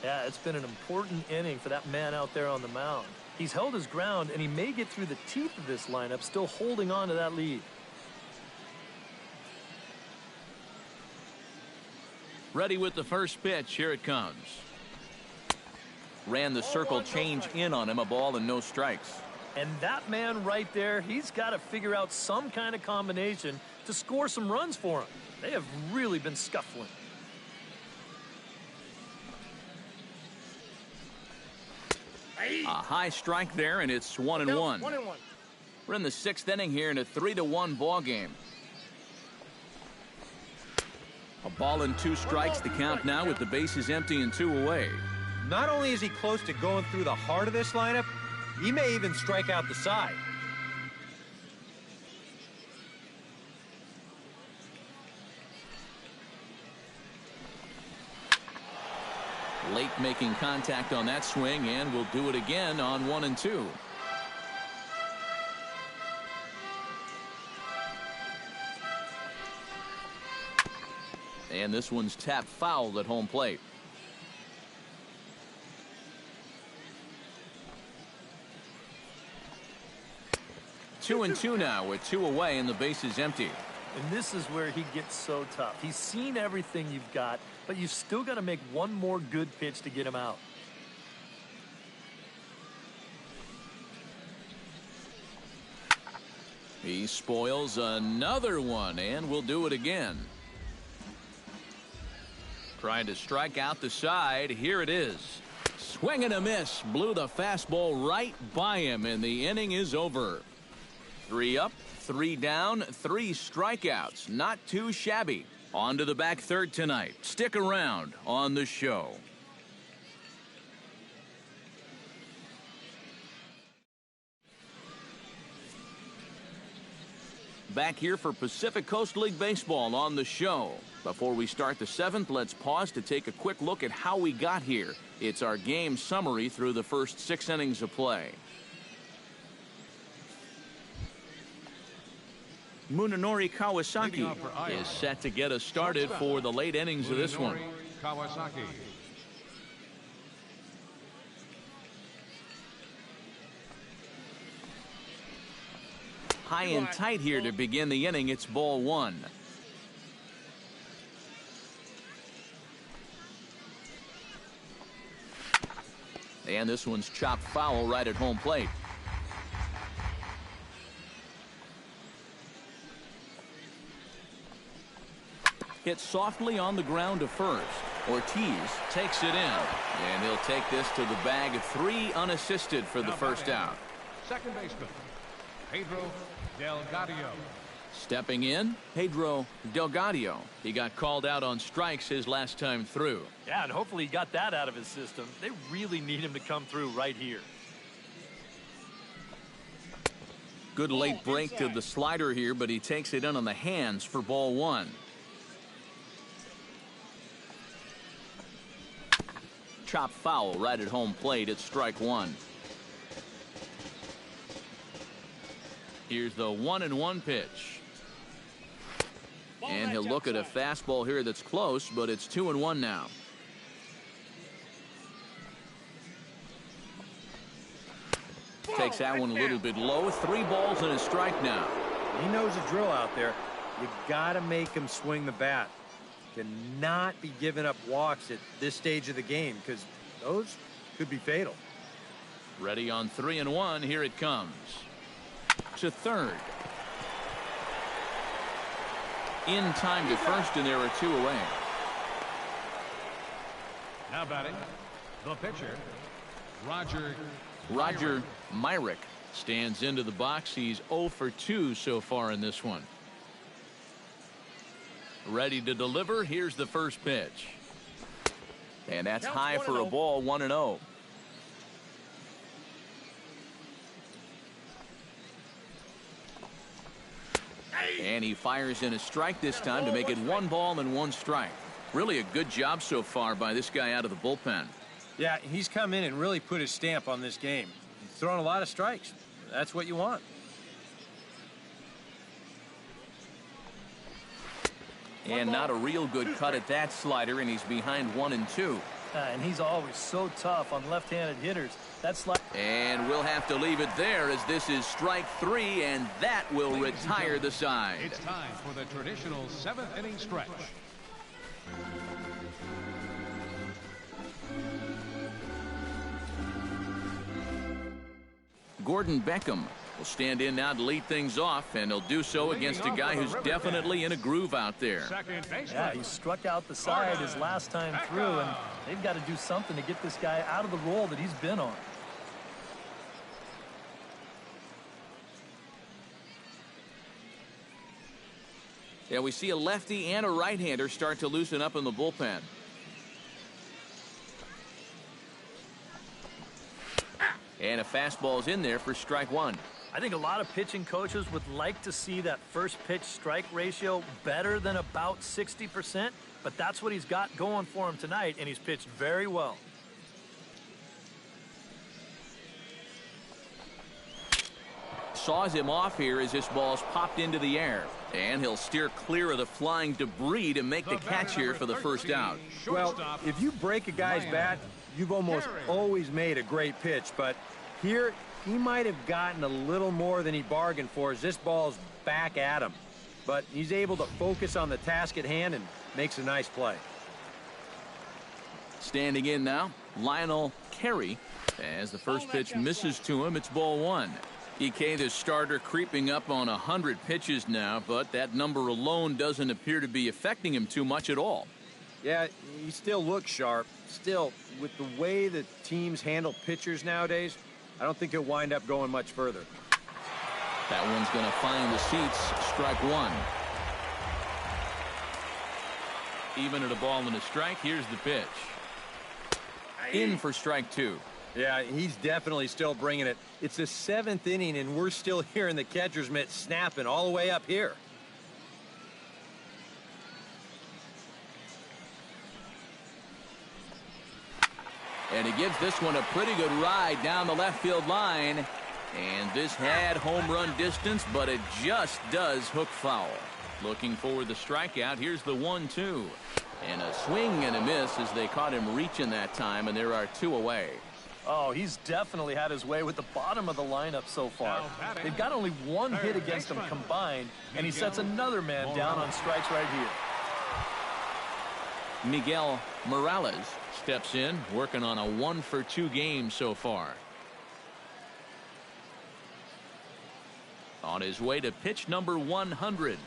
Yeah, it's been an important inning for that man out there on the mound. He's held his ground, and he may get through the teeth of this lineup, still holding on to that lead. Ready with the first pitch. Here it comes. Ran the circle change in on him, a ball and no strikes. And that man right there, he's got to figure out some kind of combination to score some runs for him. They have really been scuffling. A high strike there, and it's 1-1. We're in the 6th inning here in a 3-1 ball game. A ball and 2 strikes to count now with the bases empty and 2 away. Not only is he close to going through the heart of this lineup, he may even strike out the side. Late making contact on that swing, and will do it again on 1-2. And this one's tapped foul at home plate. Two and two now with 2 away and the base is empty. And this is where he gets so tough. He's seen everything you've got, but you've still got to make one more good pitch to get him out. He spoils another one and will do it again. Trying to strike out the side. Here it is. Swing and a miss. Blew the fastball right by him, and the inning is over. 3 up, 3 down, 3 strikeouts. Not too shabby. On to the back third tonight. Stick around on the show. Back here for Pacific Coast League Baseball on the show. Before we start the 7th, let's pause to take a quick look at how we got here. It's our game summary through the first 6 innings of play. Munenori Kawasaki is set to get us started for the late innings of this one. Kawasaki. high and tight here to begin the inning. It's ball one. And this one's chopped foul right at home plate. Hit softly on the ground to first. Ortiz takes it in, and he'll take this to the bag. 3 unassisted for the first out. Second baseman, Pedro Delgado. Stepping in, Pedro Delgado. He got called out on strikes his last time through. Yeah, and hopefully he got that out of his system. They really need him to come through right here. Good late break to the slider here, but he takes it in on the hands for ball one. Chop foul right at home plate. It's strike one. Here's the 1-1 pitch. And he'll look at a fastball here that's close, but it's 2-1 now. Takes that one a little bit low. 3 balls and a strike now. He knows the drill out there. You got to make him swing the bat. Cannot be giving up walks at this stage of the game, because those could be fatal. Ready on 3-1. Here it comes. To third. In time to first, and there are 2 away. Now batting, the pitcher, Roger Myrick stands into the box. He's 0 for 2 so far in this one. Ready to deliver. Here's the first pitch. And that's high for a ball. 1-0. And he fires in a strike this time to make it 1 ball and 1 strike. Really a good job so far by this guy out of the bullpen. Yeah, he's come in and really put his stamp on this game. He's thrown a lot of strikes. That's what you want. And not a real good cut at that slider, and he's behind 1-2. And he's always so tough on left-handed hitters. That's like. And we'll have to leave it there, as this is strike 3, and that will retire the side. It's time for the traditional 7th inning stretch. Gordon Beckham will stand in now to lead things off, and he'll do so against a guy who's definitely in a groove out there. Yeah, he struck out the side his last time through, and they've got to do something to get this guy out of the role that he's been on. Yeah, we see a lefty and a right-hander start to loosen up in the bullpen. And a fastball's in there for strike 1. I think a lot of pitching coaches would like to see that first pitch strike ratio better than about 60%, but that's what he's got going for him tonight, and he's pitched very well. Saws him off here as this ball's popped into the air. And he'll steer clear of the flying debris to make the catch here for the first out. Well, if you break a guy's bat, you've almost always made a great pitch. But here, he might have gotten a little more than he bargained for as this ball's back at him. But he's able to focus on the task at hand and makes a nice play. Standing in now, Lionel Carey. As the first pitch misses to him, it's ball 1. EK, the starter, creeping up on 100 pitches now, but that number alone doesn't appear to be affecting him too much at all. Yeah, he still looks sharp. Still, with the way that teams handle pitchers nowadays, I don't think he'll wind up going much further. That one's going to find the seats. Strike 1. Even at a ball and a strike, here's the pitch. In for strike 2. Yeah, he's definitely still bringing it. It's the 7th inning, and we're still hearing the catcher's mitt snapping all the way up here. And he gives this one a pretty good ride down the left field line. And this had home run distance, but it just does hook foul. Looking for the strikeout. Here's the 1-2. And a swing and a miss as they caught him reaching that time, and there are 2 away. Oh, he's definitely had his way with the bottom of the lineup so far. They've got only one hit against him combined, and he sets another man down on strikes right here. Miguel Morales steps in, working on a 1-for-2 game so far. On his way to pitch number 100.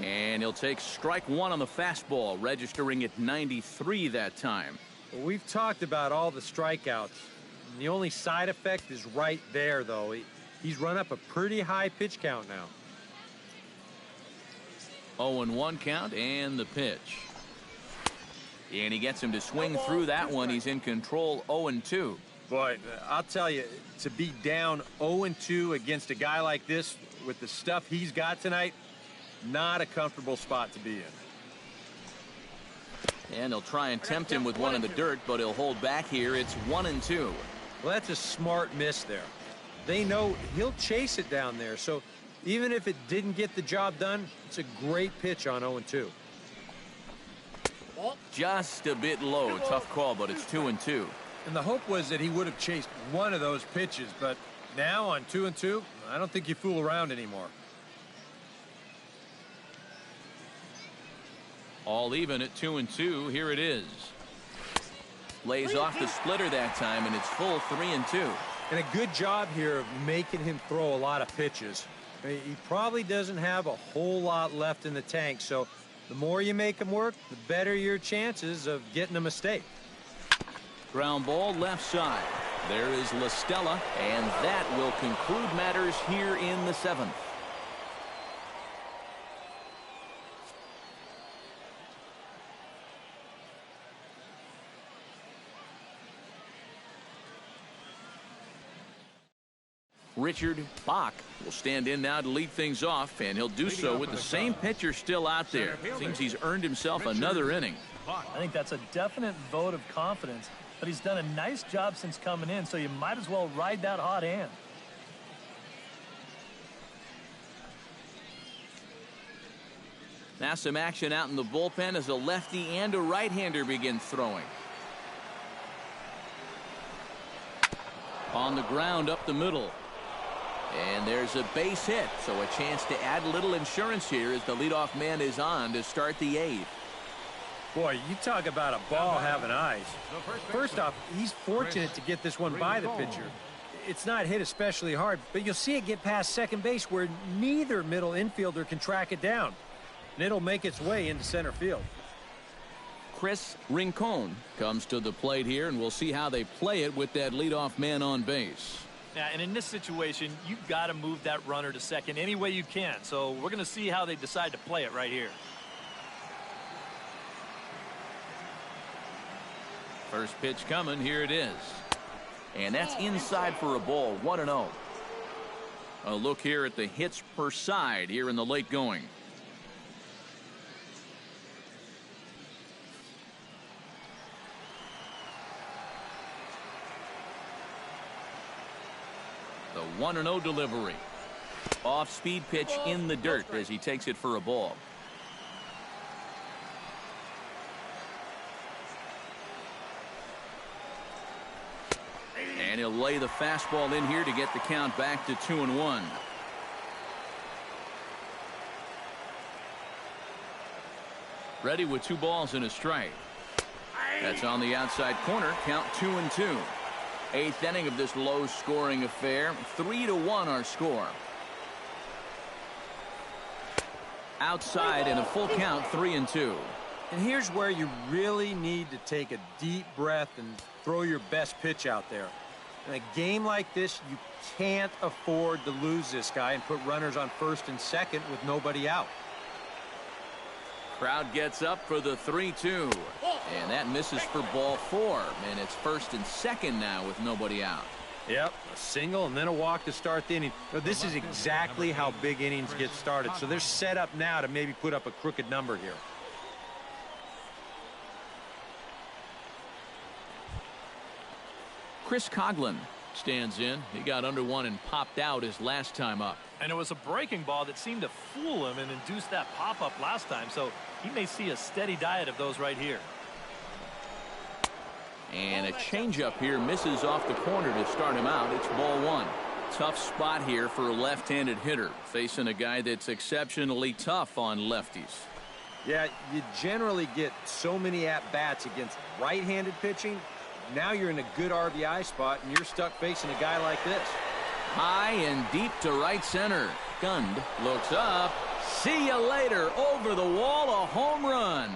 And he'll take strike one on the fastball, registering at 93 that time. Well, we've talked about all the strikeouts. And the only side effect is right there, though. He's run up a pretty high pitch count now. 0-1 count and the pitch. And he gets him to swing through that one. He's in control. 0-2. Boy, I'll tell you, to be down 0-2 against a guy like this with the stuff he's got tonight, not a comfortable spot to be in. And they'll try and tempt him with one in the dirt, but he'll hold back here. It's 1-2. Well, that's a smart miss there. They know he'll chase it down there, so even if it didn't get the job done, it's a great pitch on 0-2. Just a bit low. Tough call, but it's 2-2. And the hope was that he would have chased one of those pitches, but now on 2-2, I don't think you fool around anymore. All even at 2-2. Here it is. Lays off the splitter that time, and it's full 3-2. And a good job here of making him throw a lot of pitches. I mean, he probably doesn't have a whole lot left in the tank, so the more you make him work, the better your chances of getting a mistake. Ground ball left side. There is La Stella, and that will conclude matters here in the 7th. Richard Bach will stand in now to lead things off, and he'll do so with the same pitcher still out there. Seems he's earned himself another inning. I think that's a definite vote of confidence, but he's done a nice job since coming in, so you might as well ride that hot hand. Now some action out in the bullpen as a lefty and a right-hander begin throwing. On the ground up the middle. And there's a base hit, so a chance to add a little insurance here as the leadoff man is on to start the 8th. Boy, you talk about a ball having eyes. First off, he's fortunate to get this one by the pitcher. It's not hit especially hard, but you'll see it get past second base where neither middle infielder can track it down. And it'll make its way into center field. Chris Rincon comes to the plate here, and we'll see how they play it with that leadoff man on base. Yeah, and in this situation, you've got to move that runner to second any way you can. So we're going to see how they decide to play it right here. First pitch coming. Here it is. And that's inside for a ball. 1-0. A look here at the hits per side here in the late going. The 1-0 delivery. Off-speed pitch in the dirt as he takes it for a ball. And he'll lay the fastball in here to get the count back to 2-1. Ready with 2 balls and a strike. That's on the outside corner. Count 2-2. 8th inning of this low-scoring affair. 3-1 our score. Outside and a full count. 3-2. And here's where you really need to take a deep breath and throw your best pitch out there. In a game like this, you can't afford to lose this guy and put runners on first and second with nobody out. Crowd gets up for the 3-2. And that misses for ball 4. And it's first and second now with nobody out. Yep, a single and then a walk to start the inning. Now, this is exactly how big innings get started. So they're set up now to maybe put up a crooked number here. Chris Coughlin stands in. He got under one and popped out his last time up. And it was a breaking ball that seemed to fool him and induce that pop-up last time. So he may see a steady diet of those right here. And a changeup here misses off the corner to start him out. It's ball one. Tough spot here for a left-handed hitter, facing a guy that's exceptionally tough on lefties. Yeah, you generally get so many at-bats against right-handed pitching. Now you're in a good RBI spot, and you're stuck facing a guy like this. High and deep to right center. Gunned looks up. See you later. Over the wall, a home run.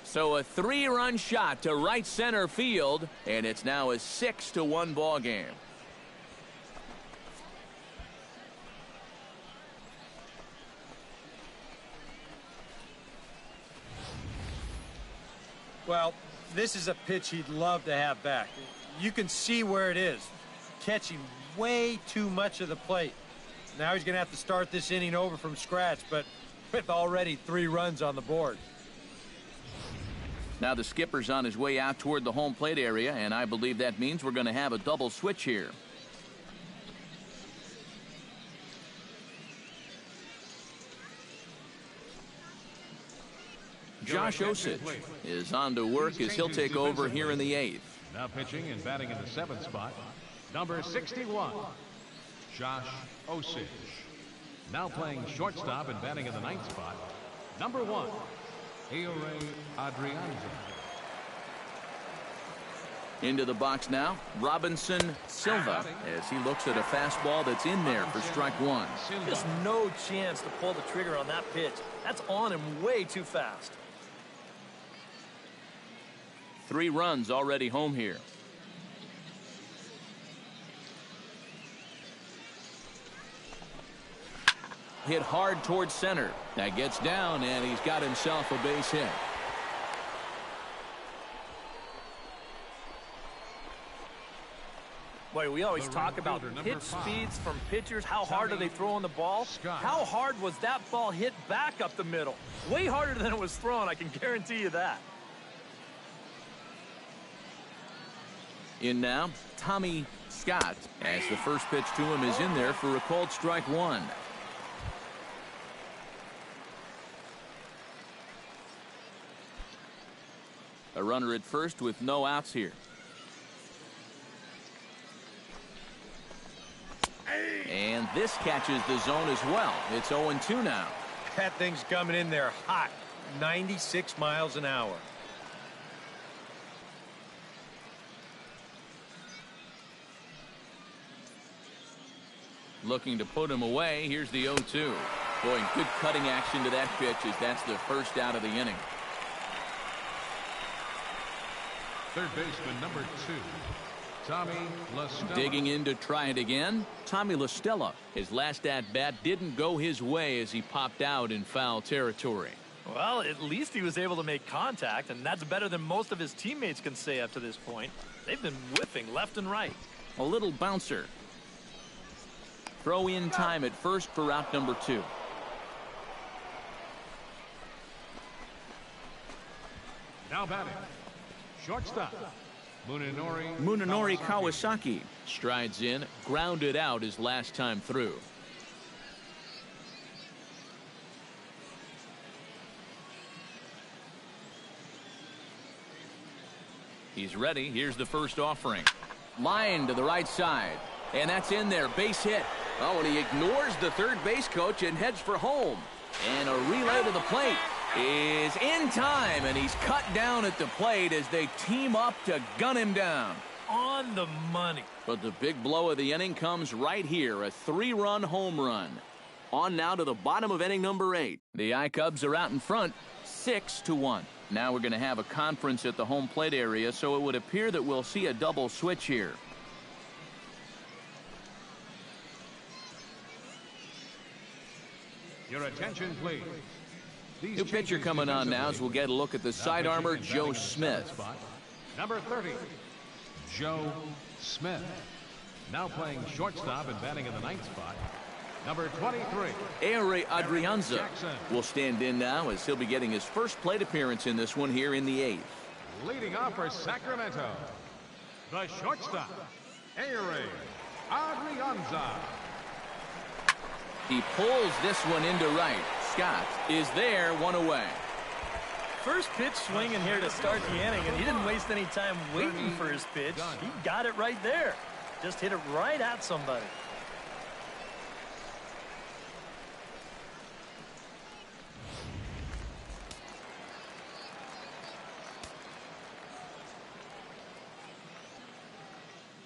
So a 3-run shot to right center field, and it's now a 6-1 ball game. Well, this is a pitch he'd love to have back. You can see where it is. Catching way too much of the plate. Now he's going to have to start this inning over from scratch, but with already 3 runs on the board. Now the skipper's on his way out toward the home plate area, and I believe that means we're going to have a double switch here. Josh Osich is on to work as he'll take over here in the 8th. Now pitching and batting in the 7th spot, number 61, Josh Osich. Now playing shortstop and batting in the 9th spot, number 1, Adrianza. Into the box now, Robinson Silva, as he looks at a fastball that's in there for strike 1. Just no chance to pull the trigger on that pitch. That's on him way too fast. 3 runs already home here. Hit hard towards center. That gets down, and he's got himself a base hit. Boy, we always talk about pitch speeds from pitchers. How hard are they throwing the ball? How hard was that ball hit back up the middle? Way harder than it was thrown, I can guarantee you that. In now, Tommy Scott, as the first pitch to him is in there for a called strike 1. A runner at first with no outs here. And this catches the zone as well. It's 0-2 now. That thing's coming in there hot, 96 miles an hour. Looking to put him away. Here's the 0-2. Boy, good cutting action to that pitch as that's the first out of the inning. Third baseman, number 2, Tommy LaStella. Digging in to try it again, Tommy LaStella. His last at-bat didn't go his way as he popped out in foul territory. Well, at least he was able to make contact, and that's better than most of his teammates can say up to this point. They've been whiffing left and right. A little bouncer. Throw in time at first for out number 2. Now batting, shortstop, Munenori Kawasaki strides in, grounded out his last time through. He's ready. Here's the first offering. Line to the right side. And that's in there. Base hit. Oh, and he ignores the third base coach and heads for home. And a relay to the plate is in time, and he's cut down at the plate as they team up to gun him down. On the money. But the big blow of the inning comes right here, a 3-run home run. On now to the bottom of inning number 8. The I-Cubs are out in front, 6-1. Now we're going to have a conference at the home plate area, so it would appear that we'll see a double switch here. Your attention, please. New pitcher coming on now as we'll get a look at the side armor, Joe Smith. Number 30, Joe Smith. Now playing shortstop and batting in the 9th spot, number 23, Adrianza will stand in now as he'll be getting his first plate appearance in this one here in the 8th. Leading off for Sacramento, the shortstop, Adrianza. He pulls this one into right. Scott is there, one away. First pitch swinging here to start the inning, and he didn't waste any time waiting for his pitch. He got it right there. Just hit it right at somebody.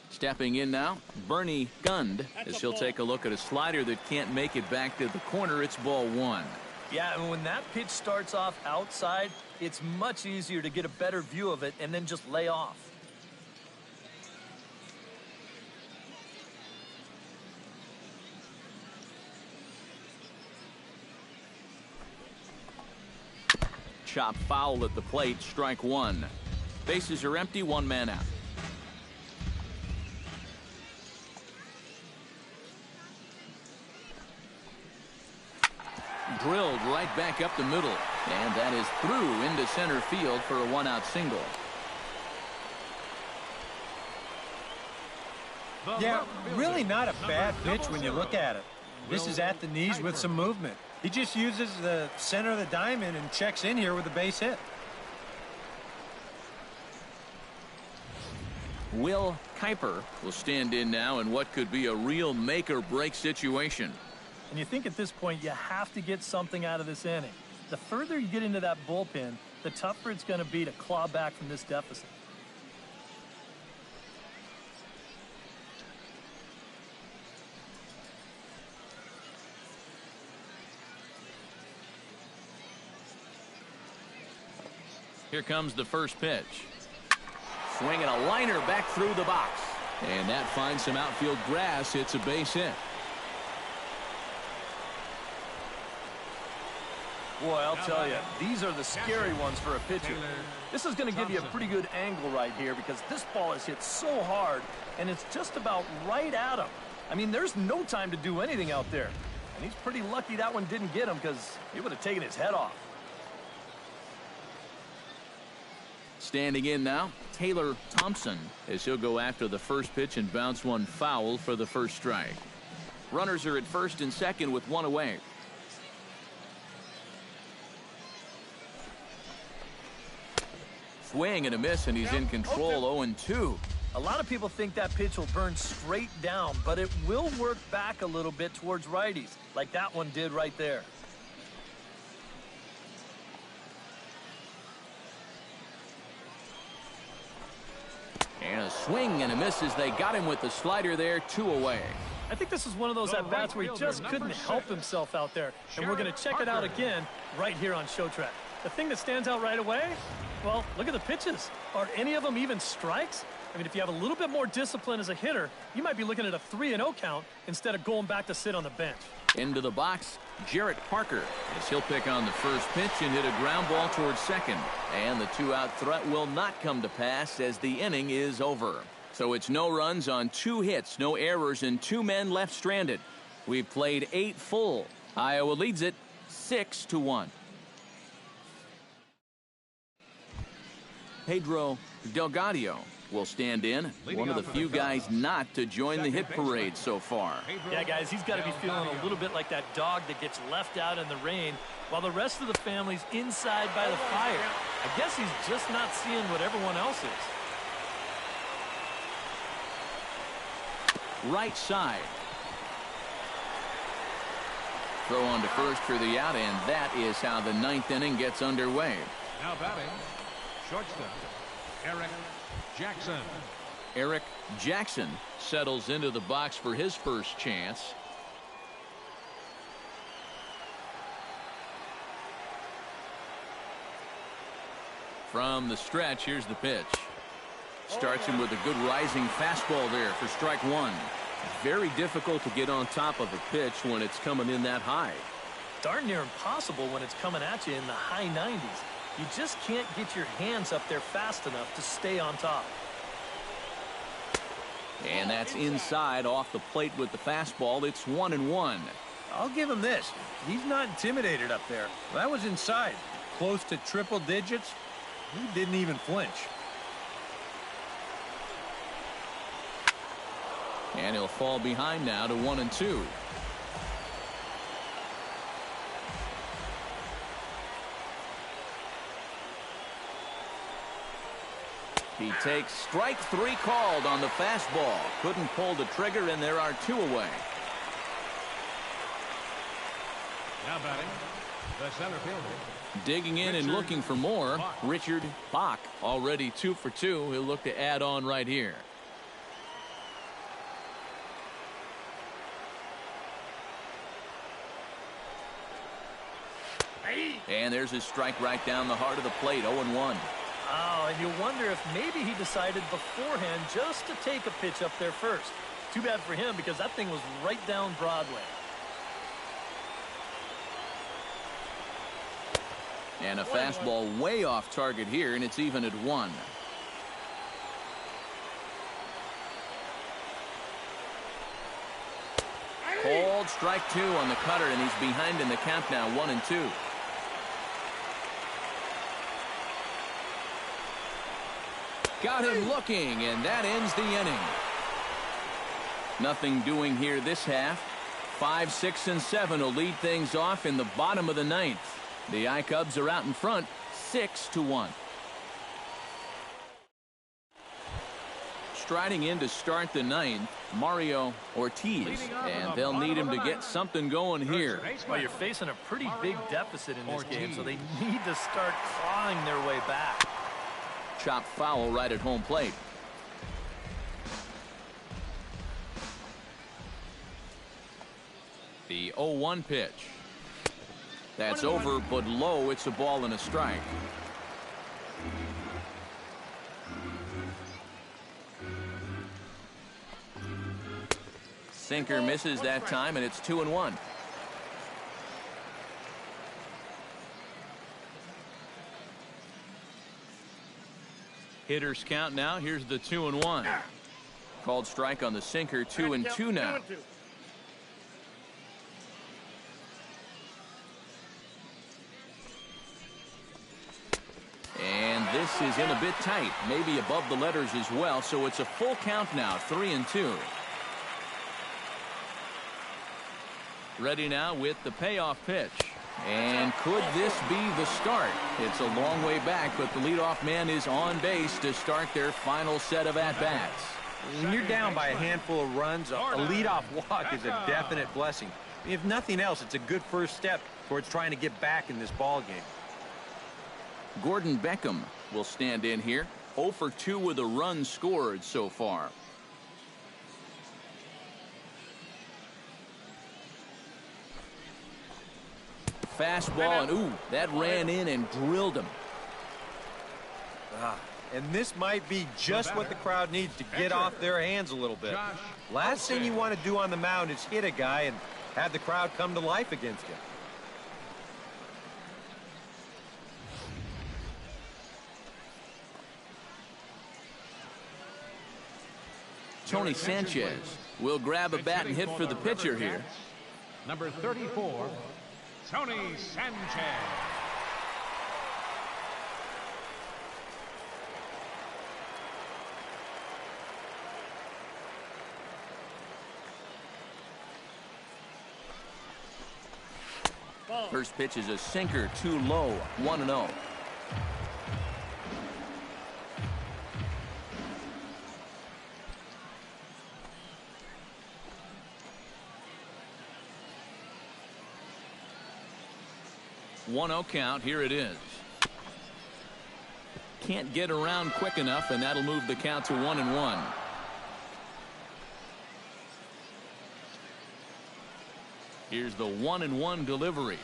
Stepping in now, Bernie Gund, as he'll take a look at a slider that can't make it back to the corner. It's ball one. Yeah, and when that pitch starts off outside, it's much easier to get a better view of it and then just lay off. Chop foul at the plate, strike one. Bases are empty, one man out. Drilled right back up the middle, and that is through into center field for a one-out single. Yeah, really not a bad pitch when you look at it. This is at the knees with some movement. He just uses the center of the diamond and checks in here with a base hit. Will Kuiper will stand in now in what could be a real make-or-break situation. And you think at this point you have to get something out of this inning. The further you get into that bullpen, the tougher it's going to be to claw back from this deficit. Here comes the first pitch. Swinging a liner back through the box. And that finds some outfield grass. It's a base hit. Boy, I'll tell you, these are the scary ones for a pitcher. This is going to give you a pretty good angle right here because this ball is hit so hard, and it's just about right at him. I mean, there's no time to do anything out there. And he's pretty lucky that one didn't get him because it would have taken his head off. Standing in now, Taylor Thompson, as he'll go after the first pitch and bounce one foul for the first strike. Runners are at first and second with one away. Swing and a miss, and he's in control. 0-2. A lot of people think that pitch will burn straight down, but it will work back a little bit towards righties, like that one did right there. And a swing and a miss as they got him with the slider there, 2 away. I think this is one of those at-bats where he just couldn't help himself out there, and we're going to check it out again right here on Showtrack. The thing that stands out right away, well, look at the pitches. Are any of them even strikes? I mean, if you have a little bit more discipline as a hitter, you might be looking at a 3-0 count instead of going back to sit on the bench. Into the box, Jarrett Parker, as he'll pick on the first pitch and hit a ground ball towards second. And the 2-out threat will not come to pass as the inning is over. So it's no runs on 2 hits, no errors, and 2 men left stranded. We've played 8 full. Iowa leads it 6-1. Pedro Delgado will stand in, one of the few guys not to join the hit parade so far. Yeah, guys, he's got to be feeling a little bit like that dog that gets left out in the rain while the rest of the family's inside by the fire. I guess he's just not seeing what everyone else is. Right side. Throw on to first for the out, and that is how the 9th inning gets underway. Now batting, shortstop, Eric Jackson. Eric Jackson settles into the box for his first chance. From the stretch, here's the pitch. Starts him with a good rising fastball there for strike one. Very difficult to get on top of a pitch when it's coming in that high. Darn near impossible when it's coming at you in the high 90s. You just can't get your hands up there fast enough to stay on top. And that's inside off the plate with the fastball. It's 1-1. I'll give him this. He's not intimidated up there. That was inside. Close to triple digits. He didn't even flinch. And he'll fall behind now to 1-2. He takes strike 3 called on the fastball. Couldn't pull the trigger, and there are 2 away. Now batting, the center fielder. Digging in and looking for more, Richard Bach. Already 2 for 2. He'll look to add on right here. And there's his strike right down the heart of the plate, 0-1. Oh, and you wonder if maybe he decided beforehand just to take a pitch up there first. Too bad for him because that thing was right down Broadway. And a fastball way off target here, and it's even at 1. Called strike 2 on the cutter, and he's behind in the count now, 1-2. Got him looking, and that ends the inning. Nothing doing here this half. 5, 6, and 7 will lead things off in the bottom of the 9th. The I-Cubs are out in front, 6-1. Striding in to start the 9th, Mario Ortiz, and they'll need him to get something going here. Well, you're facing a pretty big deficit in this game, so they need to start clawing their way back. Chop foul right at home plate. The 0-1 pitch. That's over, but low. It's a ball and a strike. Sinker misses that time, and it's 2-1. Hitters count now. Here's the 2-1. Called strike on the sinker, 2-2 now. And this is in a bit tight, maybe above the letters as well, so it's a full count now, 3-2. Ready now with the payoff pitch. And could this be the start? It's a long way back, but the leadoff man is on base to start their final set of at-bats. When you're down by a handful of runs, a leadoff walk is a definite blessing. If nothing else, it's a good first step towards trying to get back in this ball game. Gordon Beckham will stand in here. 0 for 2 with a run scored so far. Fastball, and ooh, that ran in and drilled him. And this might be just what the crowd needs to get off their hands a little bit. Last thing you want to do on the mound is hit a guy and have the crowd come to life against you. Tony Sanchez will grab a bat and hit for the pitcher here. Number 34, Tony Sanchez. First pitch is a sinker, too low, 1-0. One-0 count. Here it is. Can't get around quick enough, and that'll move the count to 1-1. Here's the 1-1 delivery.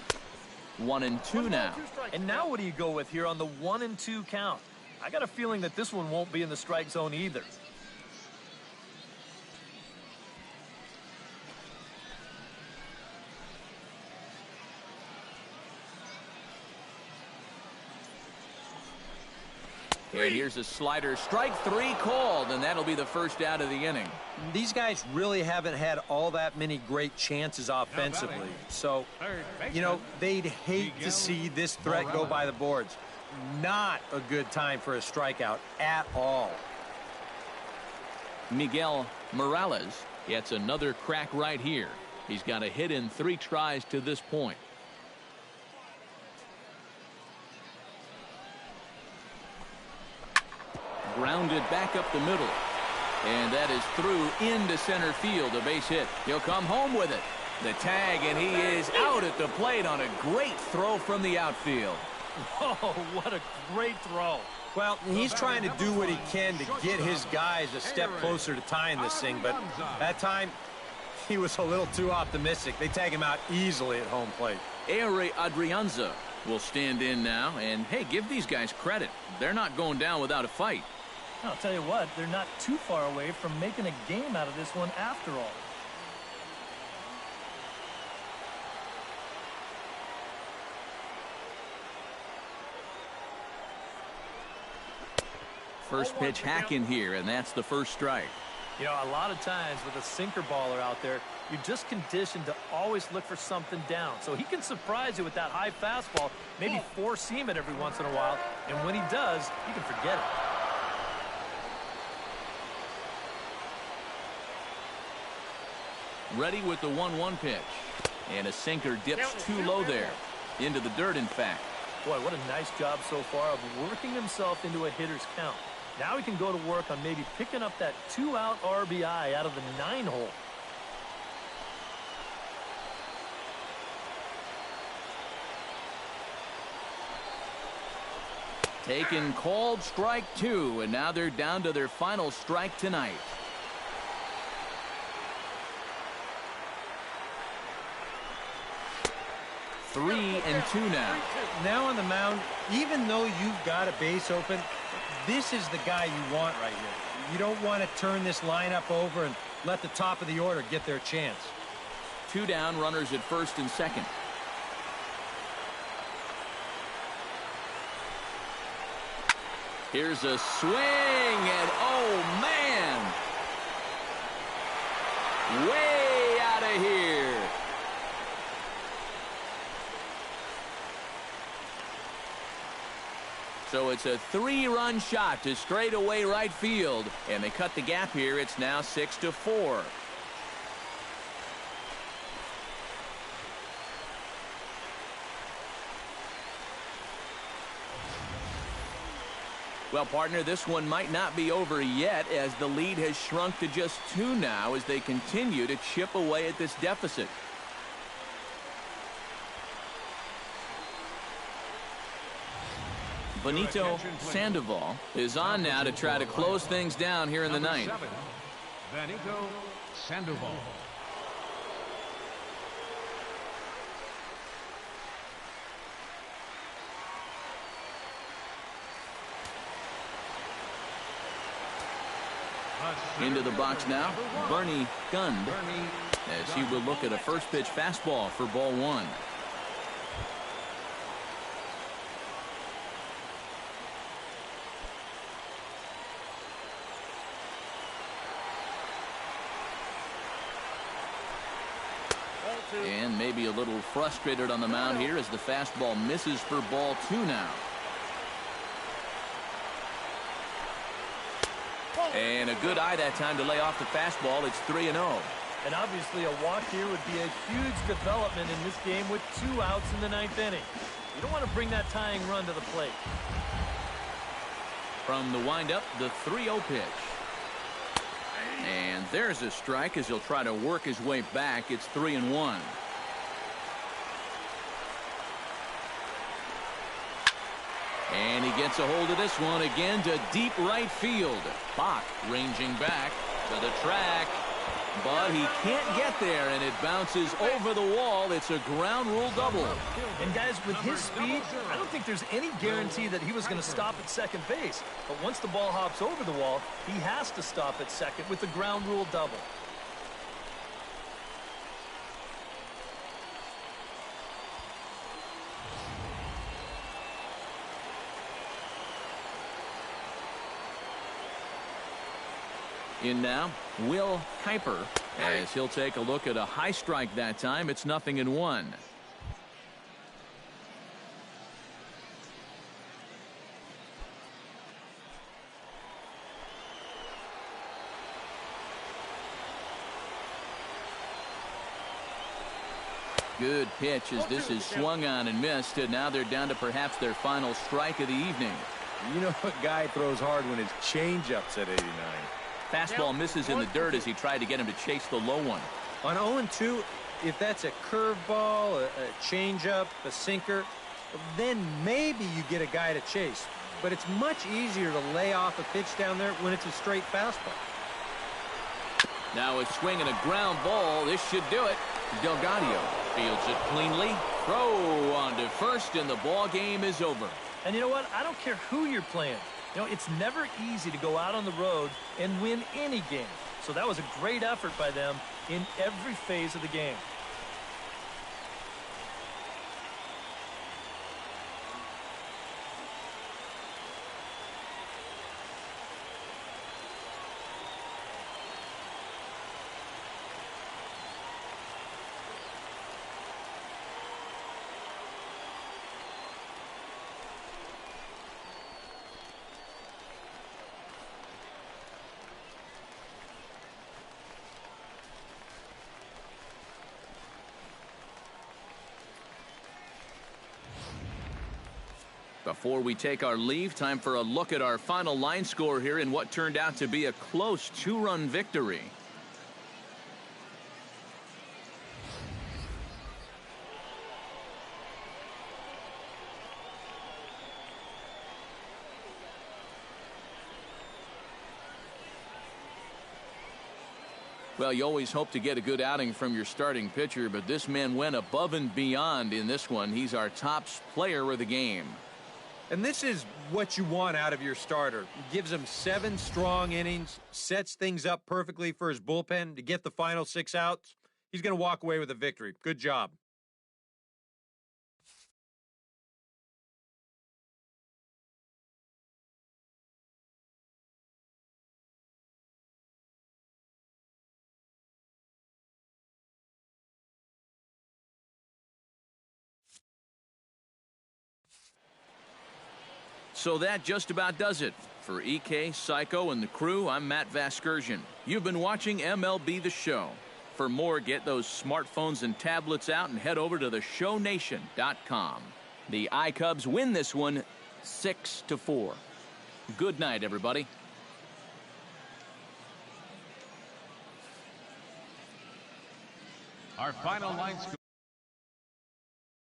1-2 now. And now what do you go with here on the 1-2 count? I got a feeling that this one won't be in the strike zone either. And here's a slider. Strike 3 called, and that'll be the first out of the inning. These guys really haven't had all that many great chances offensively. So, you know, they'd hate to see this threat go by the boards. Not a good time for a strikeout at all. Miguel Morales gets another crack right here. He's got a hit in 3 tries to this point. grounded back up the middle. And that is through into center field, a base hit. He'll come home with it. The tag, and he is out at the plate on a great throw from the outfield. Oh, what a great throw. Well, he's trying to do what he can to get his guys a step closer to tying this thing, but that time he was a little too optimistic. They tag him out easily at home plate. Ehire Adrianza will stand in now, and hey, give these guys credit. They're not going down without a fight. I'll tell you what, they're not too far away from making a game out of this one after all. First pitch hacking here, and that's the first strike. You know, a lot of times with a sinker baller out there, you're just conditioned to always look for something down. So he can surprise you with that high fastball, maybe four-seam it every once in a while, and when he does, you can forget it. Ready with the 1-1 pitch. And a sinker dips too low there. Into the dirt, in fact. Boy, what a nice job so far of working himself into a hitter's count. Now he can go to work on maybe picking up that 2-out RBI out of the 9-hole. Taken, called, strike 2, and now they're down to their final strike tonight. 3-2 now. Now on the mound, even though you've got a base open, this is the guy you want right here. You don't want to turn this lineup over and let the top of the order get their chance. 2 down, runners at first and second. Here's a swing, and oh man, way out of here. So it's a 3-run shot to straightaway right field, and they cut the gap here. It's now 6-4. Well, partner, this one might not be over yet, as the lead has shrunk to just 2 now as they continue to chip away at this deficit. Benito Sandoval is on now to try to close things down here in the 9th. Benito Sandoval. Into the box now, Bernie Gund, as he will look at a first pitch fastball for ball 1. And maybe a little frustrated on the mound here as the fastball misses for ball 2 now. And a good eye that time to lay off the fastball. It's 3-0. And obviously a walk here would be a huge development in this game with 2 outs in the 9th inning. You don't want to bring that tying run to the plate. From the windup, the 3-0 pitch. And there's a strike as he'll try to work his way back. It's 3-1. And he gets a hold of this one again to deep right field. Bach ranging back to the track, but he can't get there, and it bounces over the wall. It's a ground rule double. And guys, with his speed, I don't think there's any guarantee that he was going to stop at second base. But once the ball hops over the wall, he has to stop at second with the ground rule double. In now, Will Kuiper, as he'll take a look at a high strike that time. It's 0-1. Good pitch as this is swung on and missed, and now they're down to perhaps their final strike of the evening. You know a guy throws hard when his changeup's at 89. Fastball misses in the dirt as he tried to get him to chase the low one. On 0-2, if that's a curveball, a changeup, a sinker, then maybe you get a guy to chase. But it's much easier to lay off a pitch down there when it's a straight fastball. Now a swing and a ground ball. This should do it. Delgado fields it cleanly. Throw on to first, and the ball game is over. And you know what? I don't care who you're playing. You know, it's never easy to go out on the road and win any game. So that was a great effort by them in every phase of the game. Before we take our leave, time for a look at our final line score here in what turned out to be a close 2-run victory. Well, you always hope to get a good outing from your starting pitcher, but this man went above and beyond in this one. He's our top player of the game. And this is what you want out of your starter. He gives him 7 strong innings, sets things up perfectly for his bullpen to get the final 6 outs. He's going to walk away with a victory. Good job. So that just about does it. For EK, Psycho, and the crew, I'm Matt Vasgersian. You've been watching MLB The Show. For more, get those smartphones and tablets out and head over to theshownation.com. The iCubs win this one 6-4. Good night, everybody. Our final line score.